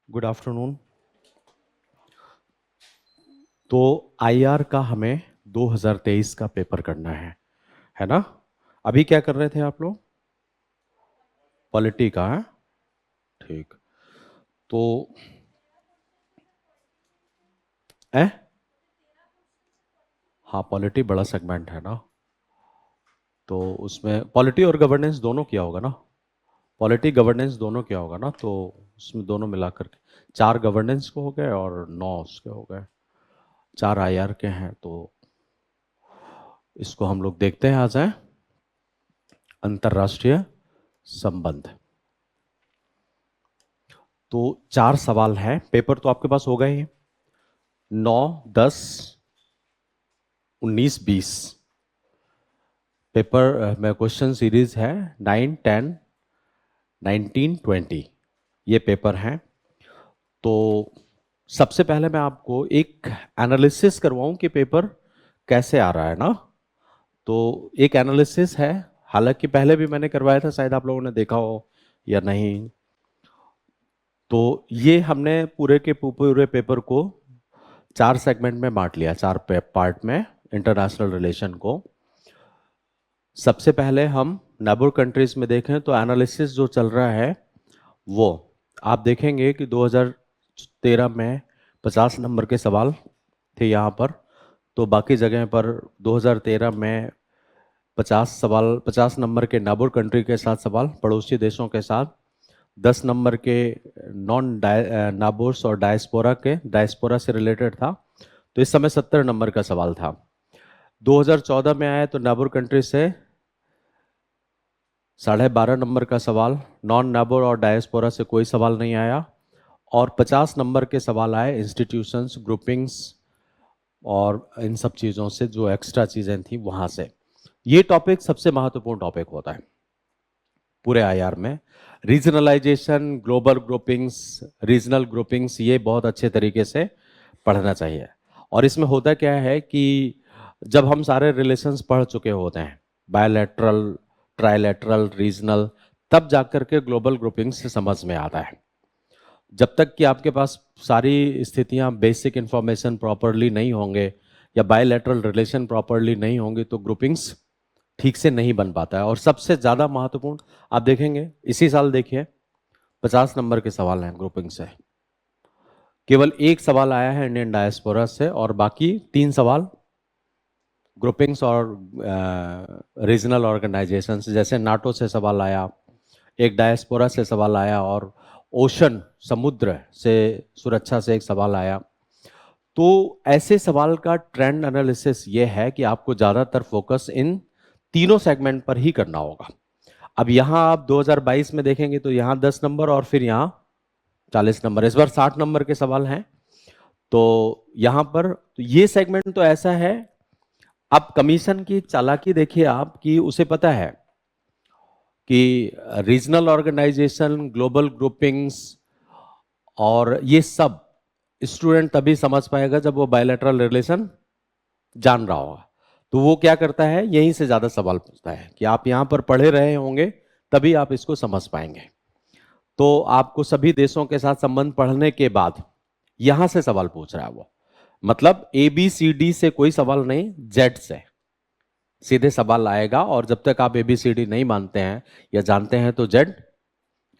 Good afternoon. तो IR का हमें 2023 का पेपर करना है ना? अभी क्या कर रहे थे आप लोग? पॉलिटी का है, ठीक। तो हाँ, पॉलिटी बड़ा सेगमेंट है ना, तो उसमें पॉलिटी और गवर्नेंस दोनों किया होगा ना। पॉलिटी गवर्नेंस दोनों किया होगा ना, तो उसमें दोनों मिलाकर के 4 गवर्नेंस को हो गए और 9 उसके हो गए, 4 आईआर के हैं। तो इसको हम लोग देखते हैं। आ जाए, अंतर्राष्ट्रीय संबंध। तो 4 सवाल हैं। पेपर तो आपके पास होगा ही, 9, 10, 19, 20 पेपर में क्वेश्चन सीरीज है। 9, 10, 19, 20 ये पेपर हैं। तो सबसे पहले मैं आपको एक एनालिसिस करवाऊं कि पेपर कैसे आ रहा है ना। तो एक एनालिसिस है, हालांकि पहले भी मैंने करवाया था, शायद आप लोगों ने देखा हो या नहीं। तो ये हमने पूरे के पूरे पेपर को 4 सेगमेंट में बांट लिया, 4 पार्ट में इंटरनेशनल रिलेशन को। सबसे पहले हम नेबर कंट्रीज में देखें तो एनालिसिस जो चल रहा है वो आप देखेंगे कि 2013 में 50 नंबर के सवाल थे यहाँ पर। तो बाकी जगह पर 2013 में 50 सवाल, 50 नंबर के नेबर कंट्री के साथ सवाल, पड़ोसी देशों के साथ 10 नंबर के नॉन नाबोर्स और डायस्पोरा से रिलेटेड था। तो इस समय 70 नंबर का सवाल था। 2014 में आया तो नाबोर कंट्री से 12.5 नंबर का सवाल, नॉन नाबोर और डायस्पोरा से कोई सवाल नहीं आया। और 50 नंबर के सवाल आए इंस्टीट्यूशंस, ग्रुपिंग्स और इन सब चीज़ों से, जो एक्स्ट्रा चीज़ें थी वहाँ से। ये टॉपिक सबसे महत्वपूर्ण टॉपिक होता है पूरे आईआर में। Regionalisation, global groupings, regional groupings, ये बहुत अच्छे तरीके से पढ़ना चाहिए। और इसमें होता क्या है कि जब हम सारे रिलेशंस पढ़ चुके होते हैं, बायलैटरल, ट्राइलैटरल, रीजनल, तब जाकर के ग्लोबल ग्रुपिंग्स से समझ में आता है। जब तक कि आपके पास सारी स्थितियां, बेसिक इंफॉर्मेशन प्रॉपरली नहीं होंगे या बायलैटरल रिलेशन प्रॉपरली नहीं होंगे तो ग्रुपिंग्स ठीक से नहीं बन पाता है। और सबसे ज़्यादा महत्वपूर्ण आप देखेंगे, इसी साल देखिए 50 नंबर के सवाल हैं ग्रुपिंग से, केवल एक सवाल आया है इंडियन डायस्पोरा से, और बाकी 3 सवाल ग्रुपिंग्स और रीजनल ऑर्गेनाइजेशन से। जैसे नाटो से सवाल आया, एक डायस्पोरा से सवाल आया, और ओशन, समुद्र से सुरक्षा से एक सवाल आया। तो ऐसे सवाल का ट्रेंड एनालिसिस ये है कि आपको ज़्यादातर फोकस इन तीनों सेगमेंट पर ही करना होगा। अब यहाँ आप 2022 में देखेंगे तो यहाँ 10 नंबर और फिर यहाँ 40 नंबर, इस बार 60 नंबर के सवाल हैं। तो यहाँ पर तो ये सेगमेंट तो ऐसा है। अब कमीशन की चालाकी देखिए आप, कि उसे पता है कि रीजनल ऑर्गेनाइजेशन, ग्लोबल ग्रुपिंग्स और ये सब स्टूडेंट तभी समझ पाएगा जब वो बायलैटरल रिलेशन जान रहा होगा। तो वो क्या करता है, यहीं से ज्यादा सवाल पूछता है कि आप यहां पर पढ़े रहे होंगे तभी आप इसको समझ पाएंगे। तो आपको सभी देशों के साथ संबंध पढ़ने के बाद यहां से सवाल पूछ रहा है वो। मतलब ए बी सी डी से कोई सवाल नहीं, जेड से सीधे सवाल आएगा। और जब तक आप ए बी सी डी नहीं मानते हैं या जानते हैं तो जेड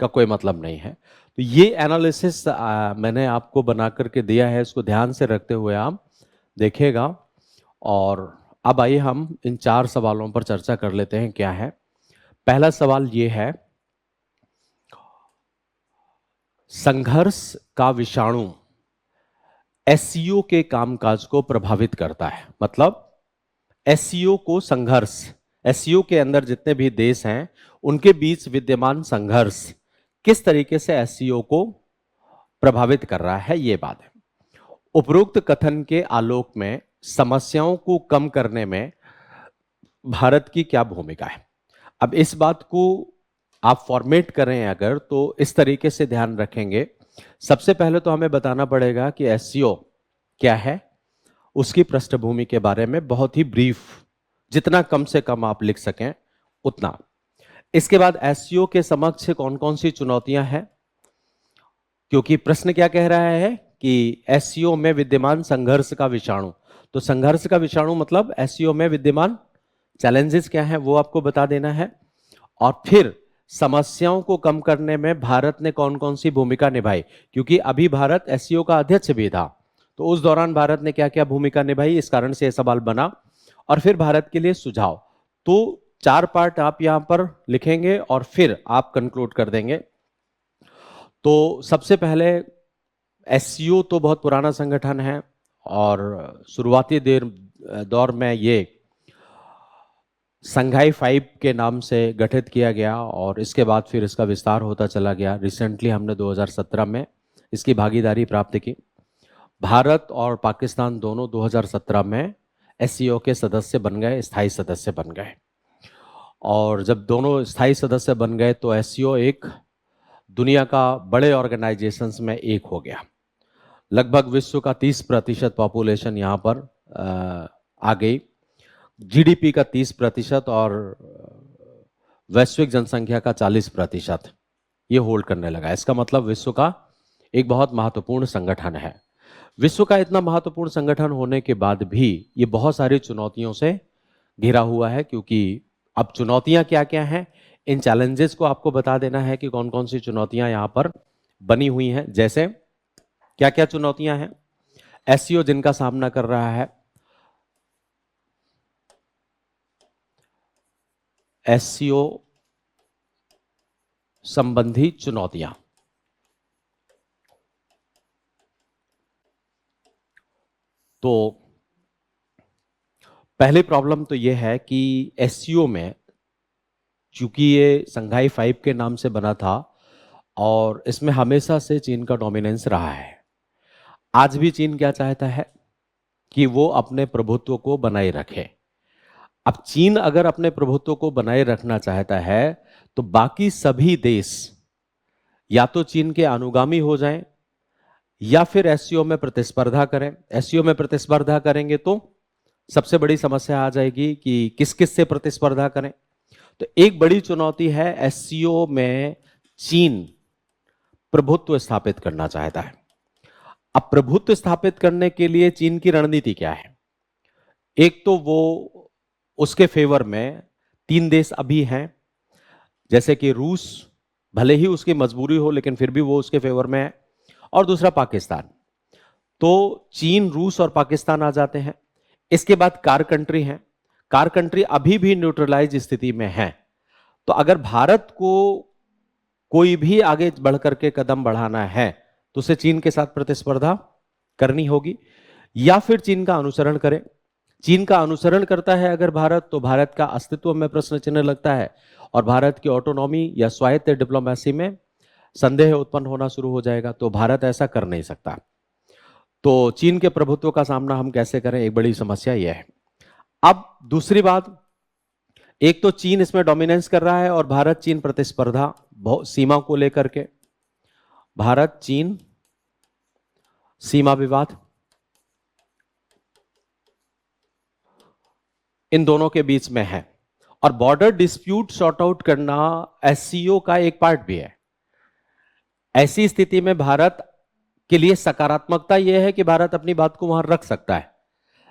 का कोई मतलब नहीं है। तो ये एनालिसिस मैंने आपको बना करके दिया है, इसको ध्यान से रखते हुए आप देखिएगा। और अब आइए हम इन 4 सवालों पर चर्चा कर लेते हैं। क्या है पहला सवाल? ये है, संघर्ष का विषाणु एससीओ के कामकाज को प्रभावित करता है। मतलब एससीओ को संघर्ष, एससीओ के अंदर जितने भी देश हैं उनके बीच विद्यमान संघर्ष किस तरीके से एससीओ को प्रभावित कर रहा है, ये बात है। उपरोक्त कथन के आलोक में समस्याओं को कम करने में भारत की क्या भूमिका है? अब इस बात को आप फॉर्मेट करें अगर, तो इस तरीके से ध्यान रखेंगे। सबसे पहले तो हमें बताना पड़ेगा कि एससीओ क्या है, उसकी पृष्ठभूमि के बारे में बहुत ही ब्रीफ जितना कम से कम आप लिख सकें उतना। इसके बाद एससीओ के समक्ष कौन कौन सी चुनौतियां हैं, क्योंकि प्रश्न क्या कह रहा है कि एससीओ में विद्यमान संघर्ष का विषाणु, तो संघर्ष का विषाणु मतलब एससीओ में विद्यमान चैलेंजेस क्या हैं वो आपको बता देना है। और फिर समस्याओं को कम करने में भारत ने कौन कौन सी भूमिका निभाई, क्योंकि अभी भारत एससीओ का अध्यक्ष भी था, तो उस दौरान भारत ने क्या क्या भूमिका निभाई, इस कारण से यह सवाल बना। और फिर भारत के लिए सुझाव। तो 4 पार्ट आप यहां पर लिखेंगे और फिर आप कंक्लूड कर देंगे। तो सबसे पहले एससीओ तो बहुत पुराना संगठन है और शुरुआती दौर में ये संघाई 5 के नाम से गठित किया गया और इसके बाद फिर इसका विस्तार होता चला गया। रिसेंटली हमने 2017 में इसकी भागीदारी प्राप्त की। भारत और पाकिस्तान दोनों 2017 में एससीओ के सदस्य बन गए, स्थायी सदस्य बन गए। और जब दोनों स्थायी सदस्य बन गए तो एससीओ एक दुनिया का बड़े ऑर्गेनाइजेशंस में एक हो गया। लगभग विश्व का 30% पॉपुलेशन यहाँ पर आ गई, जीडीपी का 30% और वैश्विक जनसंख्या का 40% ये होल्ड करने लगा। इसका मतलब विश्व का एक बहुत महत्वपूर्ण संगठन है। विश्व का इतना महत्वपूर्ण संगठन होने के बाद भी ये बहुत सारी चुनौतियों से घिरा हुआ है, क्योंकि अब चुनौतियां क्या क्या हैं, इन चैलेंजेस को आपको बता देना है कि कौन कौन सी चुनौतियां यहां पर बनी हुई हैं। जैसे क्या क्या चुनौतियां हैं एससीओ जिनका सामना कर रहा है। एससीओ संबंधी चुनौतियां, तो पहली प्रॉब्लम तो यह है कि एससीओ में चूंकि ये संघाई 5 के नाम से बना था और इसमें हमेशा से चीन का डोमिनेंस रहा है। आज भी चीन क्या चाहता है कि वो अपने प्रभुत्व को बनाए रखे। अब चीन अगर अपने प्रभुत्व को बनाए रखना चाहता है तो बाकी सभी देश या तो चीन के अनुगामी हो जाएं या फिर एससीओ में प्रतिस्पर्धा करें। एससीओ में प्रतिस्पर्धा करेंगे तो सबसे बड़ी समस्या आ जाएगी कि किस किस से प्रतिस्पर्धा करें। तो एक बड़ी चुनौती है, एससीओ में चीन प्रभुत्व स्थापित करना चाहता है। अब प्रभुत्व स्थापित करने के लिए चीन की रणनीति क्या है? एक तो वो उसके फेवर में 3 देश अभी हैं, जैसे कि रूस, भले ही उसकी मजबूरी हो लेकिन फिर भी वो उसके फेवर में है, और दूसरा पाकिस्तान। तो चीन, रूस और पाकिस्तान आ जाते हैं। इसके बाद कार कंट्री हैं। कार कंट्री अभी भी न्यूट्रलाइज स्थिति में है। तो अगर भारत को कोई भी आगे बढ़कर के कदम बढ़ाना है तो उसे चीन के साथ प्रतिस्पर्धा करनी होगी या फिर चीन का अनुसरण करें। चीन का अनुसरण करता है अगर भारत, तो भारत का अस्तित्व में प्रश्न चिन्ह लगता है और भारत की ऑटोनॉमी या स्वायत्त डिप्लोमेसी में संदेह उत्पन्न होना शुरू हो जाएगा। तो भारत ऐसा कर नहीं सकता। तो चीन के प्रभुत्व का सामना हम कैसे करें, एक बड़ी समस्या यह है। अब दूसरी बात, एक तो चीन इसमें डोमिनेंस कर रहा है और भारत चीन प्रतिस्पर्धा सीमा को लेकर के, भारत चीन सीमा विवाद, इन दोनों के बीच में है। और बॉर्डर डिस्प्यूट सॉर्ट आउट करना एससीओ का एक पार्ट भी है। ऐसी स्थिति में भारत के लिए सकारात्मकता यह है कि भारत अपनी बात को वहां रख सकता है,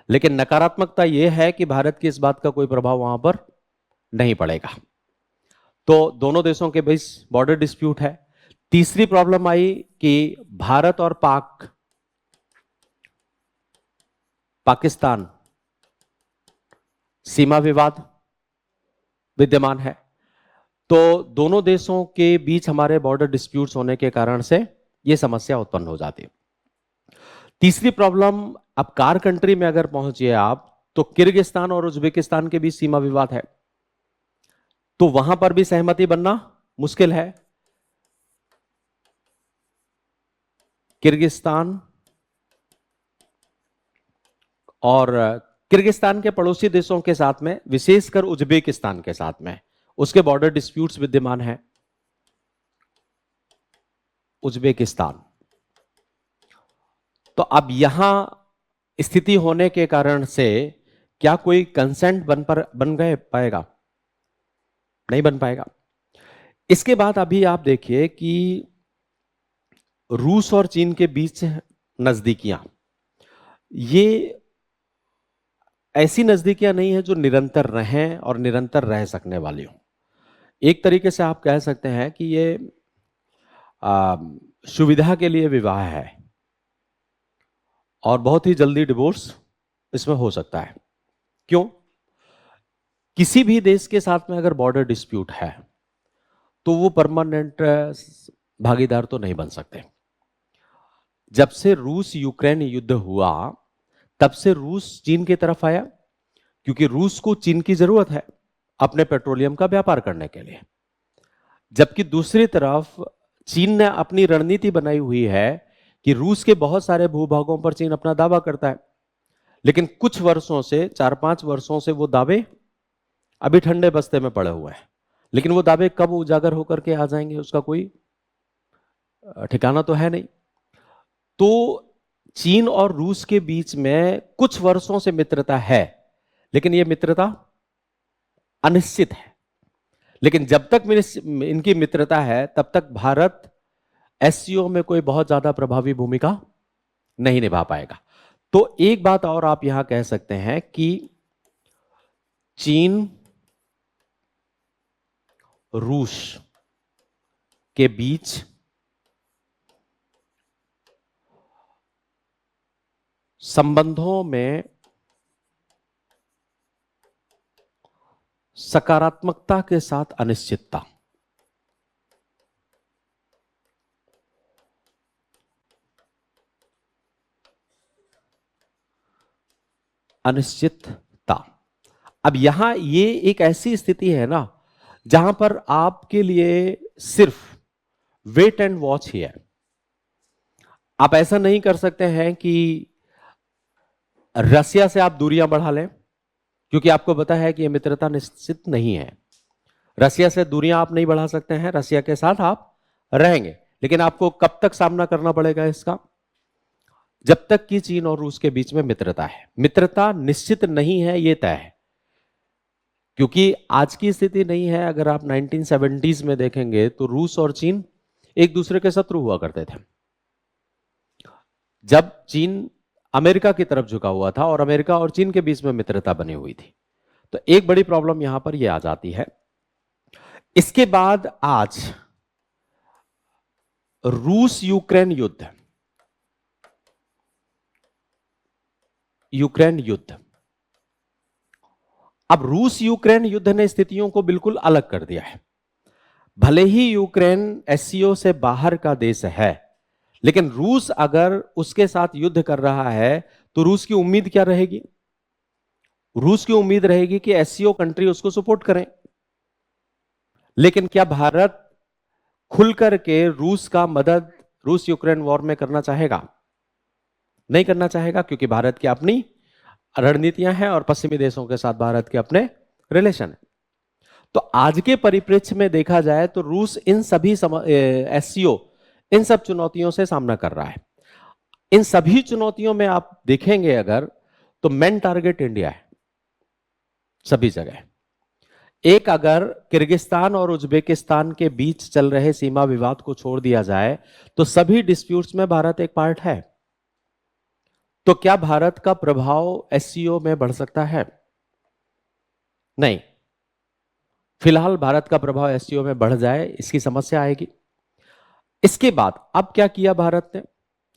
लेकिन नकारात्मकता यह है कि भारत की इस बात का कोई प्रभाव वहां पर नहीं पड़ेगा। तो दोनों देशों के बीच बॉर्डर डिस्प्यूट है। तीसरी प्रॉब्लम आई कि भारत और पाकिस्तान सीमा विवाद विद्यमान है। तो दोनों देशों के बीच हमारे बॉर्डर डिस्प्यूट्स होने के कारण से यह समस्या उत्पन्न हो जाती है। तीसरी प्रॉब्लम, अब कार कंट्री में अगर पहुंचिए आप तो किर्गिस्तान और उज्बेकिस्तान के बीच सीमा विवाद है, तो वहां पर भी सहमति बनना मुश्किल है। किर्गिस्तान और किर्गिस्तान के पड़ोसी देशों के साथ में, विशेषकर उज्बेकिस्तान के साथ में, उसके बॉर्डर डिस्प्यूट्स विद्यमान है। उज्बेकिस्तान, तो अब यहां स्थिति होने के कारण से क्या कोई कंसेंट बन गए पाएगा? नहीं बन पाएगा। इसके बाद अभी आप देखिए कि रूस और चीन के बीच नजदीकियां, ये ऐसी नजदीकियां नहीं है जो निरंतर रहें और निरंतर रह सकने वाली हो। एक तरीके से आप कह सकते हैं कि ये सुविधा के लिए विवाह है और बहुत ही जल्दी डिवोर्स इसमें हो सकता है। क्यों? किसी भी देश के साथ में अगर बॉर्डर डिस्प्यूट है तो वो परमानेंट भागीदार तो नहीं बन सकते। जब से रूस यूक्रेन युद्ध हुआ तब से रूस चीन की तरफ आया, क्योंकि रूस को चीन की जरूरत है अपने पेट्रोलियम का व्यापार करने के लिए। जबकि दूसरी तरफ चीन ने अपनी रणनीति बनाई हुई है कि रूस के बहुत सारे भूभागों पर चीन अपना दावा करता है, लेकिन कुछ वर्षों से 4-5 वर्षों से वो दावे अभी ठंडे बस्ते में पड़े हुए हैं। लेकिन वो दावे कब उजागर होकर के आ जाएंगे उसका कोई ठिकाना तो है नहीं। तो चीन और रूस के बीच में कुछ वर्षों से मित्रता है, लेकिन यह मित्रता अनिश्चित है। लेकिन जब तक इनकी मित्रता है तब तक भारत एससीओ में कोई बहुत ज्यादा प्रभावी भूमिका नहीं निभा पाएगा। तो एक बात और आप यहां कह सकते हैं कि चीन रूस के बीच संबंधों में सकारात्मकता के साथ अनिश्चितता, अनिश्चितता। अब यहां ये एक ऐसी स्थिति है ना जहां पर आपके लिए सिर्फ वेट एंड वॉच ही है। आप ऐसा नहीं कर सकते हैं कि रसिया से आप दूरियां बढ़ा लें, क्योंकि आपको पता है कि यह मित्रता निश्चित नहीं है। रसिया से दूरियां आप नहीं बढ़ा सकते हैं, रसिया के साथ आप रहेंगे, लेकिन आपको कब तक सामना करना पड़ेगा इसका? जब तक कि चीन और रूस के बीच में मित्रता है। मित्रता निश्चित नहीं है, यह तय है, क्योंकि आज की स्थिति नहीं है। अगर आप 1970s में देखेंगे तो रूस और चीन एक दूसरे के शत्रु हुआ करते थे। जब चीन अमेरिका की तरफ झुका हुआ था और अमेरिका और चीन के बीच में मित्रता बनी हुई थी, तो एक बड़ी प्रॉब्लम यहां पर यह आ जाती है। इसके बाद आज रूस यूक्रेन युद्ध, अब रूस यूक्रेन युद्ध ने स्थितियों को बिल्कुल अलग कर दिया है। भले ही यूक्रेन एससीओ से बाहर का देश है, लेकिन रूस अगर उसके साथ युद्ध कर रहा है तो रूस की उम्मीद क्या रहेगी? रूस की उम्मीद रहेगी कि एससीओ कंट्री उसको सपोर्ट करें। लेकिन क्या भारत खुल करके रूस का मदद रूस यूक्रेन वॉर में करना चाहेगा? नहीं करना चाहेगा, क्योंकि भारत की अपनी रणनीतियां हैं और पश्चिमी देशों के साथ भारत के अपने रिलेशन है। तो आज के परिप्रेक्ष्य में देखा जाए तो रूस इन सभी एससीओ इन सब चुनौतियों से सामना कर रहा है। इन सभी चुनौतियों में आप देखेंगे अगर, तो मेन टारगेट इंडिया है सभी जगह। एक अगर किर्गिस्तान और उज्बेकिस्तान के बीच चल रहे सीमा विवाद को छोड़ दिया जाए तो सभी डिस्प्यूट्स में भारत एक पार्ट है। तो क्या भारत का प्रभाव एससीओ में बढ़ सकता है? नहीं। फिलहाल भारत का प्रभाव एससीओ में बढ़ जाए इसकी समस्या आएगी। इसके बाद अब क्या किया भारत ने,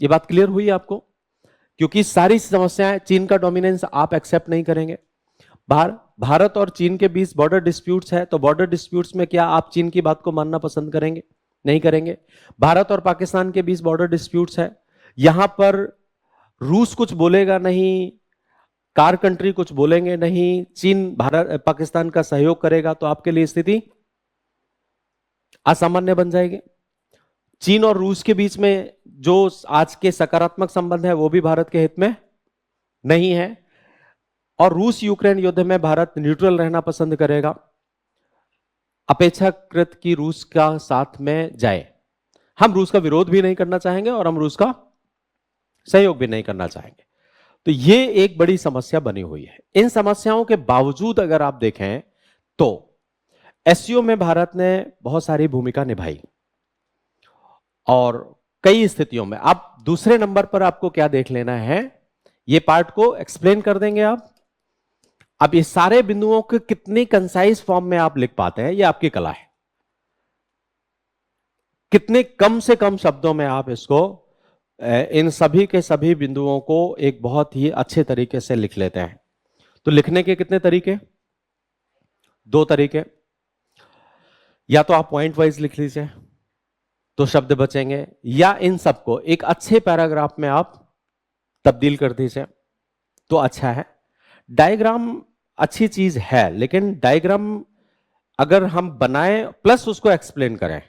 ये बात क्लियर हुई आपको? क्योंकि सारी समस्याएं, चीन का डोमिनेंस आप एक्सेप्ट नहीं करेंगे। भारत और चीन के बीच बॉर्डर डिस्प्यूट्स है, तो बॉर्डर डिस्प्यूट्स में क्या आप चीन की बात को मानना पसंद करेंगे? नहीं करेंगे। भारत और पाकिस्तान के बीच बॉर्डर डिस्प्यूट्स है, यहां पर रूस कुछ बोलेगा नहीं, कार कंट्री कुछ बोलेंगे नहीं, चीन भारत पाकिस्तान का सहयोग करेगा, तो आपके लिए स्थिति असामान्य बन जाएगी। चीन और रूस के बीच में जो आज के सकारात्मक संबंध है वो भी भारत के हित में नहीं है, और रूस यूक्रेन युद्ध में भारत न्यूट्रल रहना पसंद करेगा, अपेक्षाकृत कि रूस का साथ में जाए। हम रूस का विरोध भी नहीं करना चाहेंगे और हम रूस का सहयोग भी नहीं करना चाहेंगे। तो ये एक बड़ी समस्या बनी हुई है। इन समस्याओं के बावजूद अगर आप देखें तो एससीओ में भारत ने बहुत सारी भूमिका निभाई और कई स्थितियों में। आप दूसरे नंबर पर आपको क्या देख लेना है, ये पार्ट को एक्सप्लेन कर देंगे आप। अब इस सारे बिंदुओं को कितनी कंसाइज फॉर्म में आप लिख पाते हैं, ये आपकी कला है। कितने कम से कम शब्दों में आप इसको इन सभी के सभी बिंदुओं को एक बहुत ही अच्छे तरीके से लिख लेते हैं। तो लिखने के कितने तरीके? दो तरीके। या तो आप पॉइंट वाइज लिख लीजिए तो शब्द बचेंगे, या इन सबको एक अच्छे पैराग्राफ में आप तब्दील कर दीजिए तो अच्छा है। डायग्राम अच्छी चीज है, लेकिन डायग्राम अगर हम बनाएं प्लस उसको एक्सप्लेन करें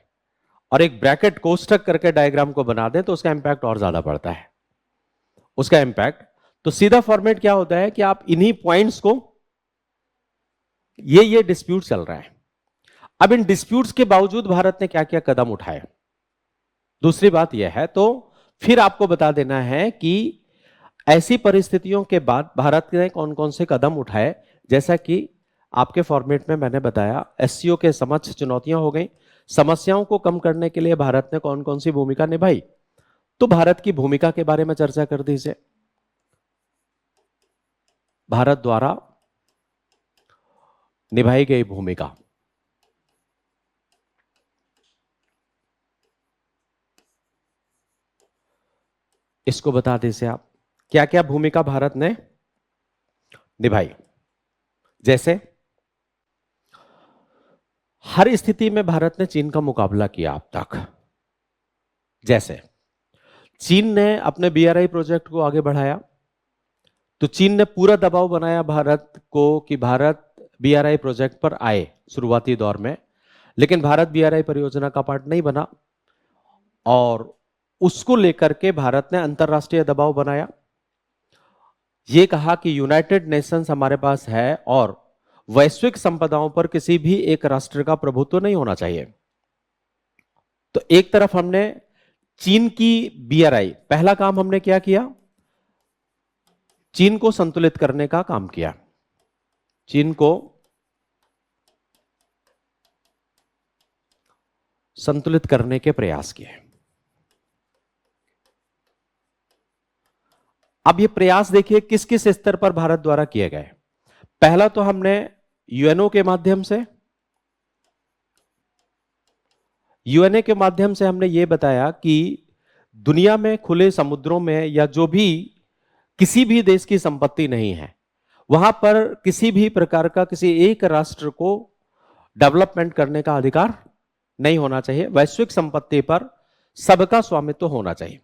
और एक ब्रैकेट कोष्ठक करके डायग्राम को बना दें तो उसका इंपैक्ट और ज्यादा पड़ता है। उसका इंपैक्ट तो सीधा फॉर्मेट क्या होता है कि आप इन्हीं पॉइंट्स को, ये डिस्प्यूट चल रहा है। अब इन डिस्प्यूट्स के बावजूद भारत ने क्या क्या कदम उठाए, दूसरी बात यह है। तो फिर आपको बता देना है कि ऐसी परिस्थितियों के बाद भारत ने कौन कौन से कदम उठाए। जैसा कि आपके फॉर्मेट में मैंने बताया, एससीओ के समक्ष चुनौतियां हो गई, समस्याओं को कम करने के लिए भारत ने कौन कौन सी भूमिका निभाई। तो भारत की भूमिका के बारे में चर्चा कर दीजिए। भारत द्वारा निभाई गई भूमिका, इसको बता दीजिए आप, क्या क्या भूमिका भारत ने निभाई। जैसे हर स्थिति में भारत ने चीन का मुकाबला किया अब तक। जैसे चीन ने अपने बीआरआई प्रोजेक्ट को आगे बढ़ाया तो चीन ने पूरा दबाव बनाया भारत को कि भारत बीआरआई प्रोजेक्ट पर आए शुरुआती दौर में, लेकिन भारत बीआरआई परियोजना का पार्ट नहीं बना और उसको लेकर के भारत ने अंतरराष्ट्रीय दबाव बनाया। यह कहा कि यूनाइटेड नेशंस हमारे पास है और वैश्विक संपदाओं पर किसी भी एक राष्ट्र का प्रभुत्व नहीं होना चाहिए। तो एक तरफ हमने चीन की बीआरआई, पहला काम हमने क्या किया, चीन को संतुलित करने का काम किया, चीन को संतुलित करने के प्रयास किए। अब ये प्रयास देखिए किस किस स्तर पर भारत द्वारा किए गए। पहला तो हमने यूएनओ के माध्यम से, यूएनए के माध्यम से हमने ये बताया कि दुनिया में खुले समुद्रों में या जो भी किसी भी देश की संपत्ति नहीं है, वहां पर किसी भी प्रकार का किसी एक राष्ट्र को डेवलपमेंट करने का अधिकार नहीं होना चाहिए। वैश्विक संपत्ति पर सबका स्वामित्व होना चाहिए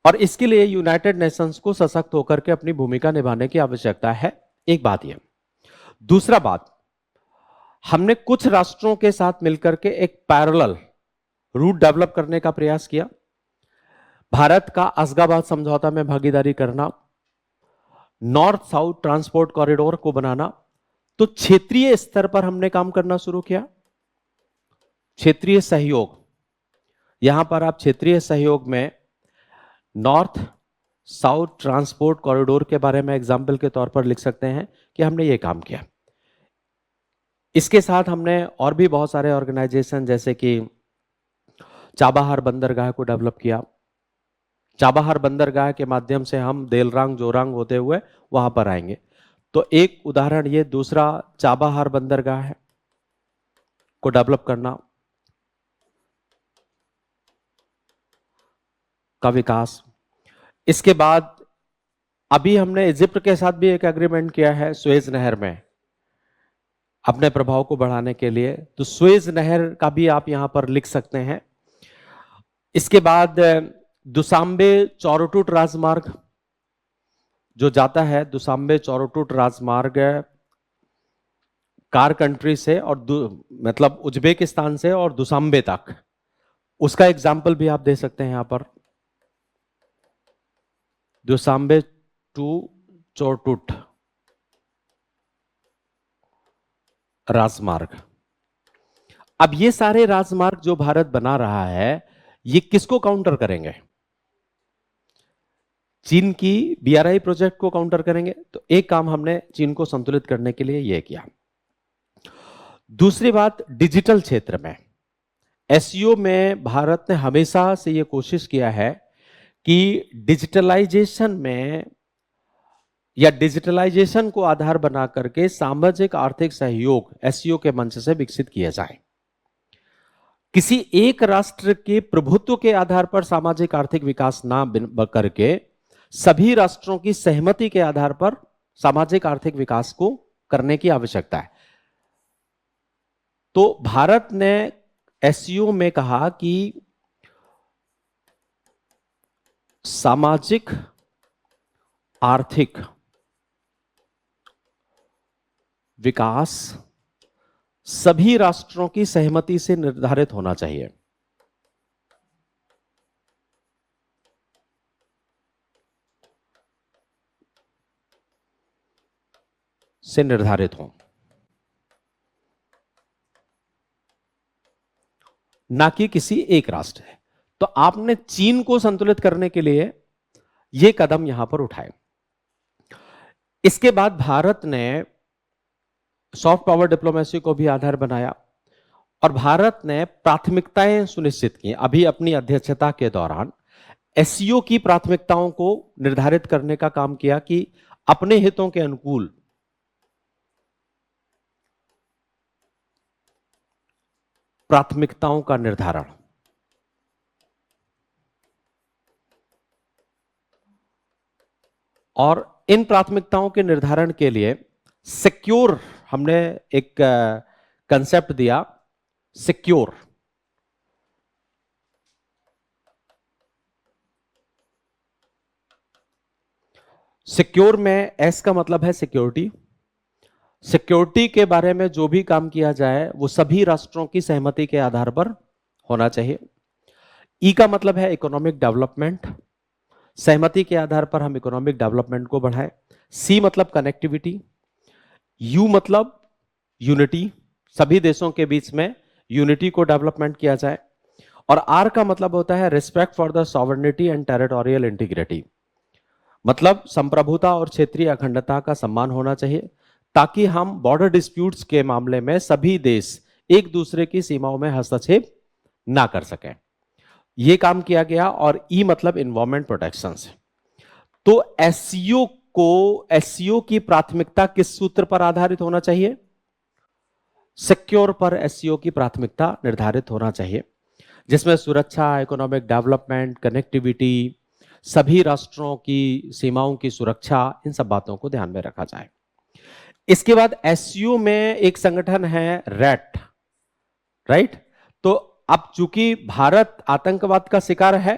और इसके लिए यूनाइटेड नेशंस को सशक्त होकर के अपनी भूमिका निभाने की आवश्यकता है। एक बात यह। दूसरा बात, हमने कुछ राष्ट्रों के साथ मिलकर के एक पैरेलल रूट डेवलप करने का प्रयास किया। भारत का असगाबाद समझौता में भागीदारी करना, नॉर्थ साउथ ट्रांसपोर्ट कॉरिडोर को बनाना। तो क्षेत्रीय स्तर पर हमने काम करना शुरू किया। क्षेत्रीय सहयोग, यहां पर आप क्षेत्रीय सहयोग में नॉर्थ साउथ ट्रांसपोर्ट कॉरिडोर के बारे में एग्जाम्पल के तौर पर लिख सकते हैं कि हमने ये काम किया। इसके साथ हमने और भी बहुत सारे ऑर्गेनाइजेशन जैसे कि चाबाहार बंदरगाह को डेवलप किया। चाबाहार बंदरगाह के माध्यम से हम देलरांग जोरांग होते हुए वहां पर आएंगे। तो एक उदाहरण ये। दूसरा, चाबाहार बंदरगाह है को डेवलप करना का विकास। इसके बाद अभी हमने इजिप्ट के साथ भी एक एग्रीमेंट किया है सुएज नहर में अपने प्रभाव को बढ़ाने के लिए। तो सुएज नहर का भी आप यहां पर लिख सकते हैं। इसके बाद दुसांबे चौरुटुट राजमार्ग जो जाता है, दुसांबे चौरुटुट राजमार्ग कार कंट्री से और मतलब उज्बेकिस्तान से और दुसांबे तक, उसका एग्जाम्पल भी आप दे सकते हैं यहां पर। दुसांबे टू चौरुटुट राजमार्ग। अब ये सारे राजमार्ग जो भारत बना रहा है, ये किसको काउंटर करेंगे? चीन की BRI प्रोजेक्ट को काउंटर करेंगे। तो एक काम हमने चीन को संतुलित करने के लिए यह किया। दूसरी बात, डिजिटल क्षेत्र में SCO में भारत ने हमेशा से यह कोशिश किया है कि डिजिटलाइजेशन में या डिजिटलाइजेशन को आधार बना करके सामाजिक आर्थिक सहयोग SCO के मंच से विकसित किया जाए। किसी एक राष्ट्र के प्रभुत्व के आधार पर सामाजिक आर्थिक विकास ना करके सभी राष्ट्रों की सहमति के आधार पर सामाजिक आर्थिक विकास को करने की आवश्यकता है। तो भारत ने SCO में कहा कि सामाजिक आर्थिक विकास सभी राष्ट्रों की सहमति से निर्धारित होना चाहिए। से निर्धारित हो, ना कि किसी एक राष्ट्र है। तो आपने चीन को संतुलित करने के लिए यह कदम यहां पर उठाए। इसके बाद भारत ने सॉफ्ट पावर डिप्लोमेसी को भी आधार बनाया और भारत ने प्राथमिकताएं सुनिश्चित की। अभी अपनी अध्यक्षता के दौरान SCO की प्राथमिकताओं को निर्धारित करने का काम किया कि अपने हितों के अनुकूल प्राथमिकताओं का निर्धारण, और इन प्राथमिकताओं के निर्धारण के लिए सिक्योर, हमने एक कंसेप्ट दिया सिक्योर। सिक्योर में S का मतलब है सिक्योरिटी। सिक्योरिटी के बारे में जो भी काम किया जाए वो सभी राष्ट्रों की सहमति के आधार पर होना चाहिए। E का मतलब है इकोनॉमिक डेवलपमेंट। सहमति के आधार पर हम इकोनॉमिक डेवलपमेंट को बढ़ाएं। C मतलब कनेक्टिविटी। U मतलब यूनिटी, सभी देशों के बीच में यूनिटी को डेवलपमेंट किया जाए। और R का मतलब होता है respect for the sovereignty and territorial integrity, मतलब संप्रभुता और क्षेत्रीय अखंडता का सम्मान होना चाहिए, ताकि हम बॉर्डर डिस्प्यूट्स के मामले में सभी देश एक दूसरे की सीमाओं में हस्तक्षेप ना कर सकें। यह काम किया गया। और E मतलब इन्वायरमेंट प्रोटेक्शन से। तो SCO की प्राथमिकता किस सूत्र पर आधारित होना चाहिए? सिक्योर पर SCO की प्राथमिकता निर्धारित होना चाहिए, जिसमें सुरक्षा, इकोनॉमिक डेवलपमेंट, कनेक्टिविटी, सभी राष्ट्रों की सीमाओं की सुरक्षा, इन सब बातों को ध्यान में रखा जाए। इसके बाद SCO में एक संगठन है रैट, राइट? तो अब चूंकि भारत आतंकवाद का शिकार है,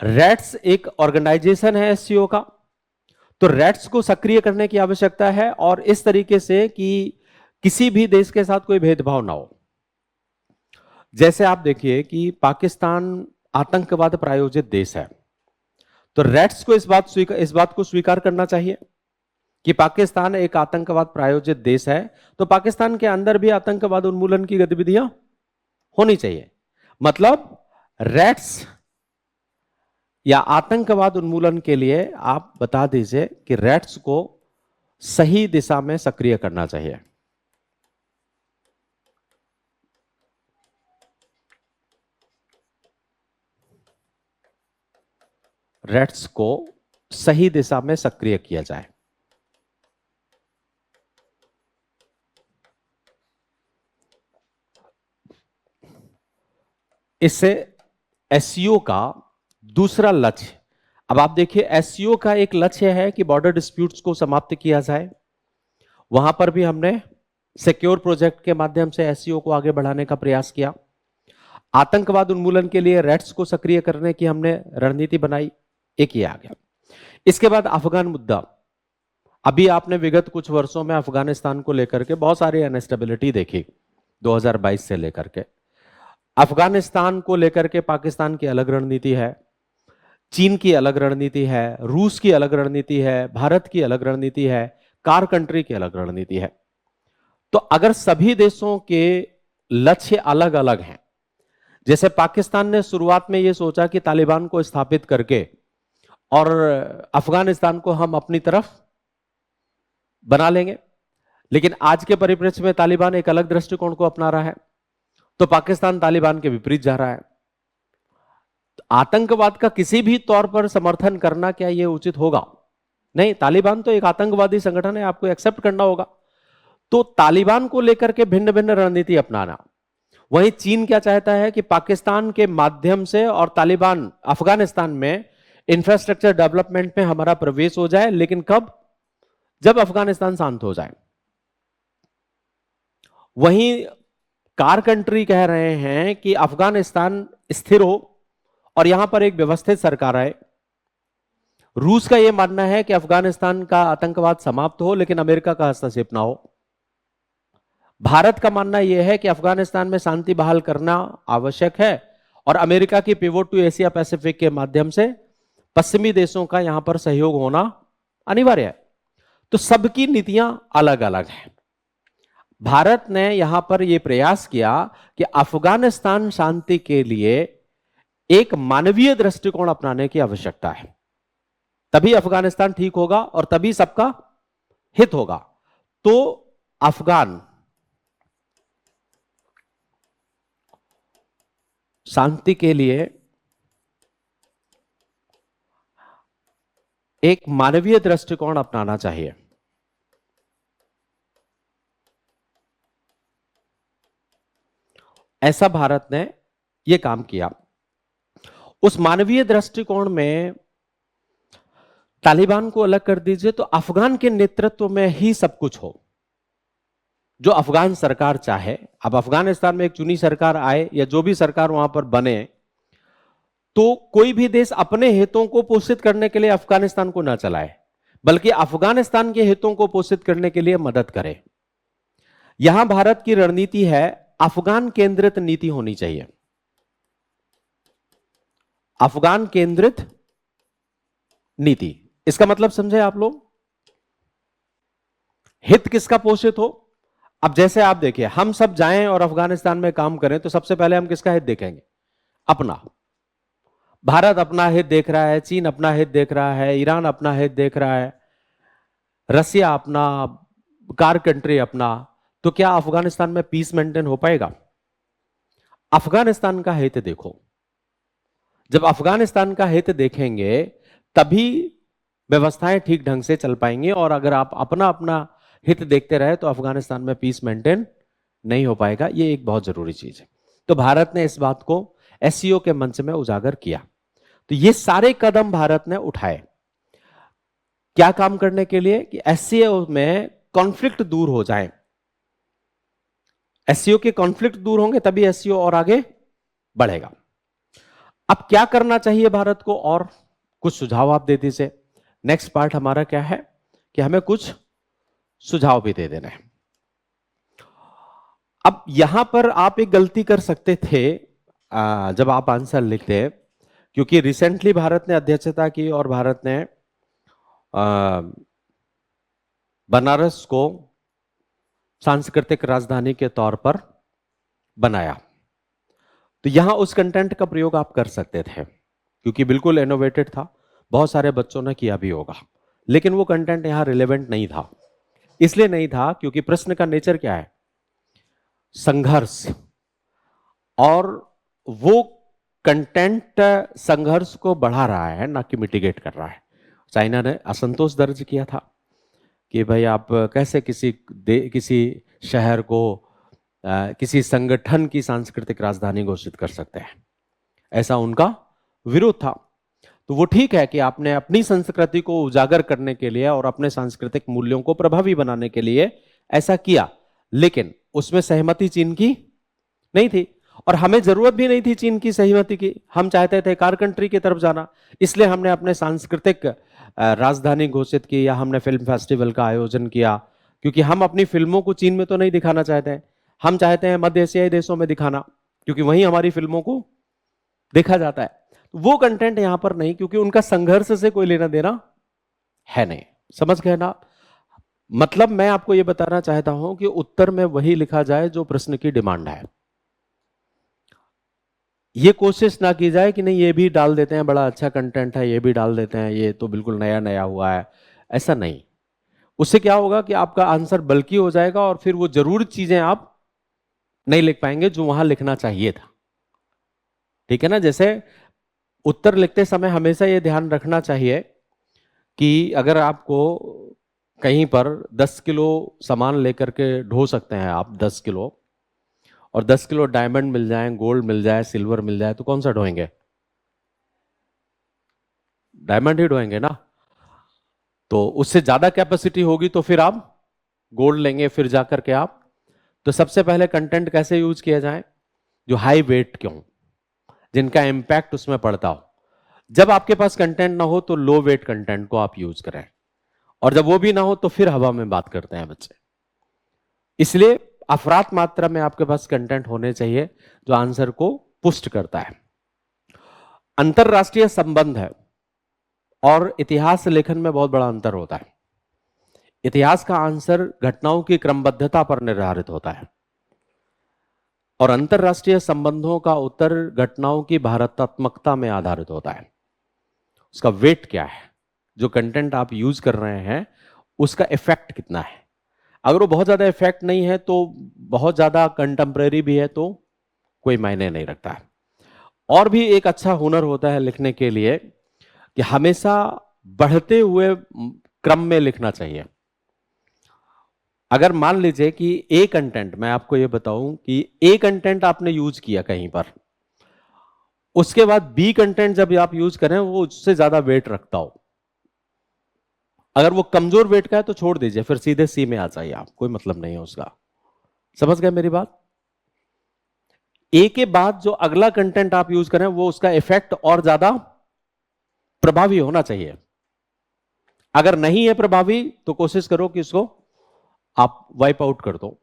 रैट्स एक ऑर्गेनाइजेशन है SCO का, तो रैट्स को सक्रिय करने की आवश्यकता है और इस तरीके से कि किसी भी देश के साथ कोई भेदभाव ना हो। जैसे आप देखिए कि पाकिस्तान आतंकवाद प्रायोजित देश है, तो रैट्स को इस बात को स्वीकार करना चाहिए कि पाकिस्तान एक आतंकवाद प्रायोजित देश है, तो पाकिस्तान के अंदर भी आतंकवाद उन्मूलन की गतिविधियां होनी चाहिए। मतलब रैट्स या आतंकवाद उन्मूलन के लिए आप बता दीजिए कि रैट्स को सही दिशा में सक्रिय करना चाहिए। रैट्स को सही दिशा में सक्रिय किया जाए। इससे SCO का दूसरा लक्ष्य, अब आप देखिए SCO का एक लक्ष्य है कि बॉर्डर डिस्प्यूट्स को समाप्त किया जाए। वहां पर भी हमने सिक्योर प्रोजेक्ट के माध्यम से SCO को आगे बढ़ाने का प्रयास किया। आतंकवाद उन्मूलन के लिए रैट्स को सक्रिय करने की हमने रणनीति बनाई, एक ये आ गया। इसके बाद अफगान मुद्दा। अभी आपने विगत कुछ वर्षों में अफगानिस्तान को लेकर के बहुत सारी अनस्टेबिलिटी देखी, 2022 से लेकर के। अफगानिस्तान को लेकर के पाकिस्तान की अलग रणनीति है, चीन की अलग रणनीति है, रूस की अलग रणनीति है, भारत की अलग रणनीति है, कार कंट्री की अलग रणनीति है। तो अगर सभी देशों के लक्ष्य अलग अलग हैं, जैसे पाकिस्तान ने शुरुआत में यह सोचा कि तालिबान को स्थापित करके और अफगानिस्तान को हम अपनी तरफ बना लेंगे। लेकिन आज के परिप्रेक्ष्य में तालिबान एक अलग दृष्टिकोण को अपना रहा है, तो पाकिस्तान तालिबान के विपरीत जा रहा है। आतंकवाद का किसी भी तौर पर समर्थन करना क्या यह उचित होगा? नहीं, तालिबान तो एक आतंकवादी संगठन है, आपको एक्सेप्ट करना होगा। तो तालिबान को लेकर के भिन्न भिन्न रणनीति अपनाना। वहीं चीन क्या चाहता है कि पाकिस्तान के माध्यम से और तालिबान अफगानिस्तान में इंफ्रास्ट्रक्चर डेवलपमेंट में हमारा प्रवेश हो जाए, लेकिन कब? जब अफगानिस्तान शांत हो जाए। वहीं कार कंट्री कह रहे हैं कि अफगानिस्तान स्थिर हो और यहां पर एक व्यवस्थित सरकार आए। रूस का यह मानना है कि अफगानिस्तान का आतंकवाद समाप्त हो, लेकिन अमेरिका का हस्तक्षेप ना हो। भारत का मानना यह है कि अफगानिस्तान में शांति बहाल करना आवश्यक है और अमेरिका की पिवोट टू एशिया पैसिफिक के माध्यम से पश्चिमी देशों का यहां पर सहयोग होना अनिवार्य है। तो सबकी नीतियां अलग अलग हैं। भारत ने यहां पर यह प्रयास किया कि अफगानिस्तान शांति के लिए एक मानवीय दृष्टिकोण अपनाने की आवश्यकता है, तभी अफगानिस्तान ठीक होगा और तभी सबका हित होगा। तो अफगान शांति के लिए एक मानवीय दृष्टिकोण अपनाना चाहिए। ऐसा भारत ने यह काम किया। उस मानवीय दृष्टिकोण में तालिबान को अलग कर दीजिए तो अफगान के नेतृत्व में ही सब कुछ हो, जो अफगान सरकार चाहे। अब अफगानिस्तान में एक चुनी सरकार आए या जो भी सरकार वहां पर बने, तो कोई भी देश अपने हितों को पोषित करने के लिए अफगानिस्तान को ना चलाए, बल्कि अफगानिस्तान के हितों को पोषित करने के लिए मदद करे। यहां भारत की रणनीति है अफगान केंद्रित नीति होनी चाहिए। अफगान केंद्रित नीति, इसका मतलब समझे आप लोग? हित किसका पोषित हो? अब जैसे आप देखिए, हम सब जाएं और अफगानिस्तान में काम करें तो सबसे पहले हम किसका हित देखेंगे? अपना। भारत अपना हित देख रहा है, चीन अपना हित देख रहा है, ईरान अपना हित देख रहा है, रसिया अपना, कार कंट्री अपना। तो क्या अफगानिस्तान में पीस मेंटेन हो पाएगा? अफगानिस्तान का हित देखो। जब अफगानिस्तान का हित देखेंगे तभी व्यवस्थाएं ठीक ढंग से चल पाएंगी, और अगर आप अपना अपना हित देखते रहे तो अफगानिस्तान में पीस मेंटेन नहीं हो पाएगा। ये एक बहुत जरूरी चीज है। तो भारत ने इस बात को एससीओ के मंच में उजागर किया। तो ये सारे कदम भारत ने उठाए क्या काम करने के लिए? कि एससीओ में कॉन्फ्लिक्ट दूर हो जाए। एससीओ के कॉन्फ्लिक्ट दूर होंगे तभी एससीओ और आगे बढ़ेगा। अब क्या करना चाहिए भारत को, और कुछ सुझाव आप दे दीजिए। नेक्स्ट पार्ट हमारा क्या है कि हमें कुछ सुझाव भी दे देना है। अब यहां पर आप एक गलती कर सकते थे जब आप आंसर लिखते हैं, क्योंकि रिसेंटली भारत ने अध्यक्षता की और भारत ने बनारस को सांस्कृतिक राजधानी के तौर पर बनाया। तो यहां उस कंटेंट का प्रयोग आप कर सकते थे, क्योंकि बिल्कुल इनोवेटेड था, बहुत सारे बच्चों ने किया भी होगा, लेकिन वो कंटेंट यहां रिलेवेंट नहीं था। इसलिए नहीं था क्योंकि प्रश्न का नेचर क्या है? संघर्ष। और वो कंटेंट संघर्ष को बढ़ा रहा है, ना कि मिटिगेट कर रहा है। चाइना ने असंतोष दर्ज किया था कि भाई आप कैसे किसी शहर को किसी संगठन की सांस्कृतिक राजधानी घोषित कर सकते हैं। ऐसा उनका विरोध था। तो वो ठीक है कि आपने अपनी संस्कृति को उजागर करने के लिए और अपने सांस्कृतिक मूल्यों को प्रभावी बनाने के लिए ऐसा किया, लेकिन उसमें सहमति चीन की नहीं थी, और हमें जरूरत भी नहीं थी चीन की सहमति की। हम चाहते थे कार कंट्री की तरफ जाना, इसलिए हमने अपने सांस्कृतिक राजधानी घोषित की, या हमने फिल्म फेस्टिवल का आयोजन किया, क्योंकि हम अपनी फिल्मों को चीन में तो नहीं दिखाना चाहते हैं। हम चाहते हैं मध्य एशियाई देशों में दिखाना, क्योंकि वहीं हमारी फिल्मों को देखा जाता है। वो कंटेंट यहां पर नहीं, क्योंकि उनका संघर्ष से कोई लेना देना है नहीं। समझ गए ना? मतलब मैं आपको यह बताना चाहता हूं कि उत्तर में वही लिखा जाए जो प्रश्न की डिमांड है। ये कोशिश ना की जाए कि नहीं ये भी डाल देते हैं, बड़ा अच्छा कंटेंट है, ये भी डाल देते हैं, ये तो बिल्कुल नया नया हुआ है, ऐसा नहीं। उससे क्या होगा कि आपका आंसर बल्कि हो जाएगा और फिर वो जरूर चीजें आप नहीं लिख पाएंगे जो वहां लिखना चाहिए था। ठीक है ना? जैसे उत्तर लिखते समय हमेशा ये ध्यान रखना चाहिए कि अगर आपको कहीं पर 10 किलो सामान लेकर के ढो सकते हैं आप, 10 किलो, और 10 किलो डायमंड मिल जाए, गोल्ड मिल जाए, सिल्वर मिल जाए, तो कौन सा ढोएंगे? डायमंड ही ढोएंगे ना। तो उससे ज्यादा कैपेसिटी होगी तो फिर आप गोल्ड लेंगे, फिर जाकर के आप। तो सबसे पहले कंटेंट कैसे यूज किया जाए? जो हाई वेट क्यों, जिनका इंपैक्ट उसमें पड़ता हो। जब आपके पास कंटेंट ना हो तो लो वेट कंटेंट को आप यूज करें, और जब वो भी ना हो तो फिर हवा में बात करते हैं बच्चे। इसलिए अफरात मात्रा में आपके पास कंटेंट होने चाहिए जो आंसर को पुष्ट करता है। अंतरराष्ट्रीय संबंध है और इतिहास लेखन में बहुत बड़ा अंतर होता है। इतिहास का आंसर घटनाओं की क्रमबद्धता पर निर्धारित होता है, और अंतरराष्ट्रीय संबंधों का उत्तर घटनाओं की भावनात्मकता में आधारित होता है। उसका वेट क्या है, जो कंटेंट आप यूज कर रहे हैं उसका इफेक्ट कितना है। अगर वो बहुत ज्यादा इफेक्ट नहीं है, तो बहुत ज्यादा कंटेम्प्रेरी भी है, तो कोई मायने नहीं रखता है। और भी एक अच्छा हुनर होता है लिखने के लिए कि हमेशा बढ़ते हुए क्रम में लिखना चाहिए। अगर मान लीजिए कि ए कंटेंट, मैं आपको यह बताऊं कि ए कंटेंट आपने यूज किया कहीं पर, उसके बाद बी कंटेंट जब आप यूज करें वो उससे ज्यादा वेट रखता हो, अगर वो कमजोर वेट का है तो छोड़ दीजिए, फिर सीधे सी में आ जाइए आप, कोई मतलब नहीं है उसका। समझ गए मेरी बात? ए के बाद जो अगला कंटेंट आप यूज करें वो उसका इफेक्ट और ज्यादा प्रभावी होना चाहिए। अगर नहीं है प्रभावी तो कोशिश करो कि इसको आप वाइप आउट कर दो,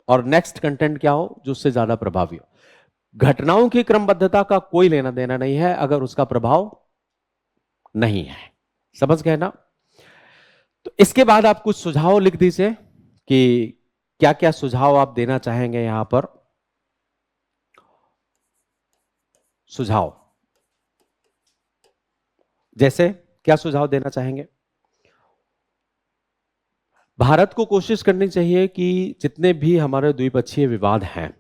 और नेक्स्ट कंटेंट क्या हो जो उससे ज्यादा प्रभावी हो। घटनाओं की क्रमबद्धता का कोई लेना देना नहीं है अगर उसका प्रभाव नहीं है। समझ गए ना? तो इसके बाद आप कुछ सुझाव लिख दीजिए कि क्या क्या सुझाव आप देना चाहेंगे यहां पर। सुझाव जैसे क्या सुझाव देना चाहेंगे? भारत को कोशिश करनी चाहिए कि जितने भी हमारे द्विपक्षीय विवाद हैं,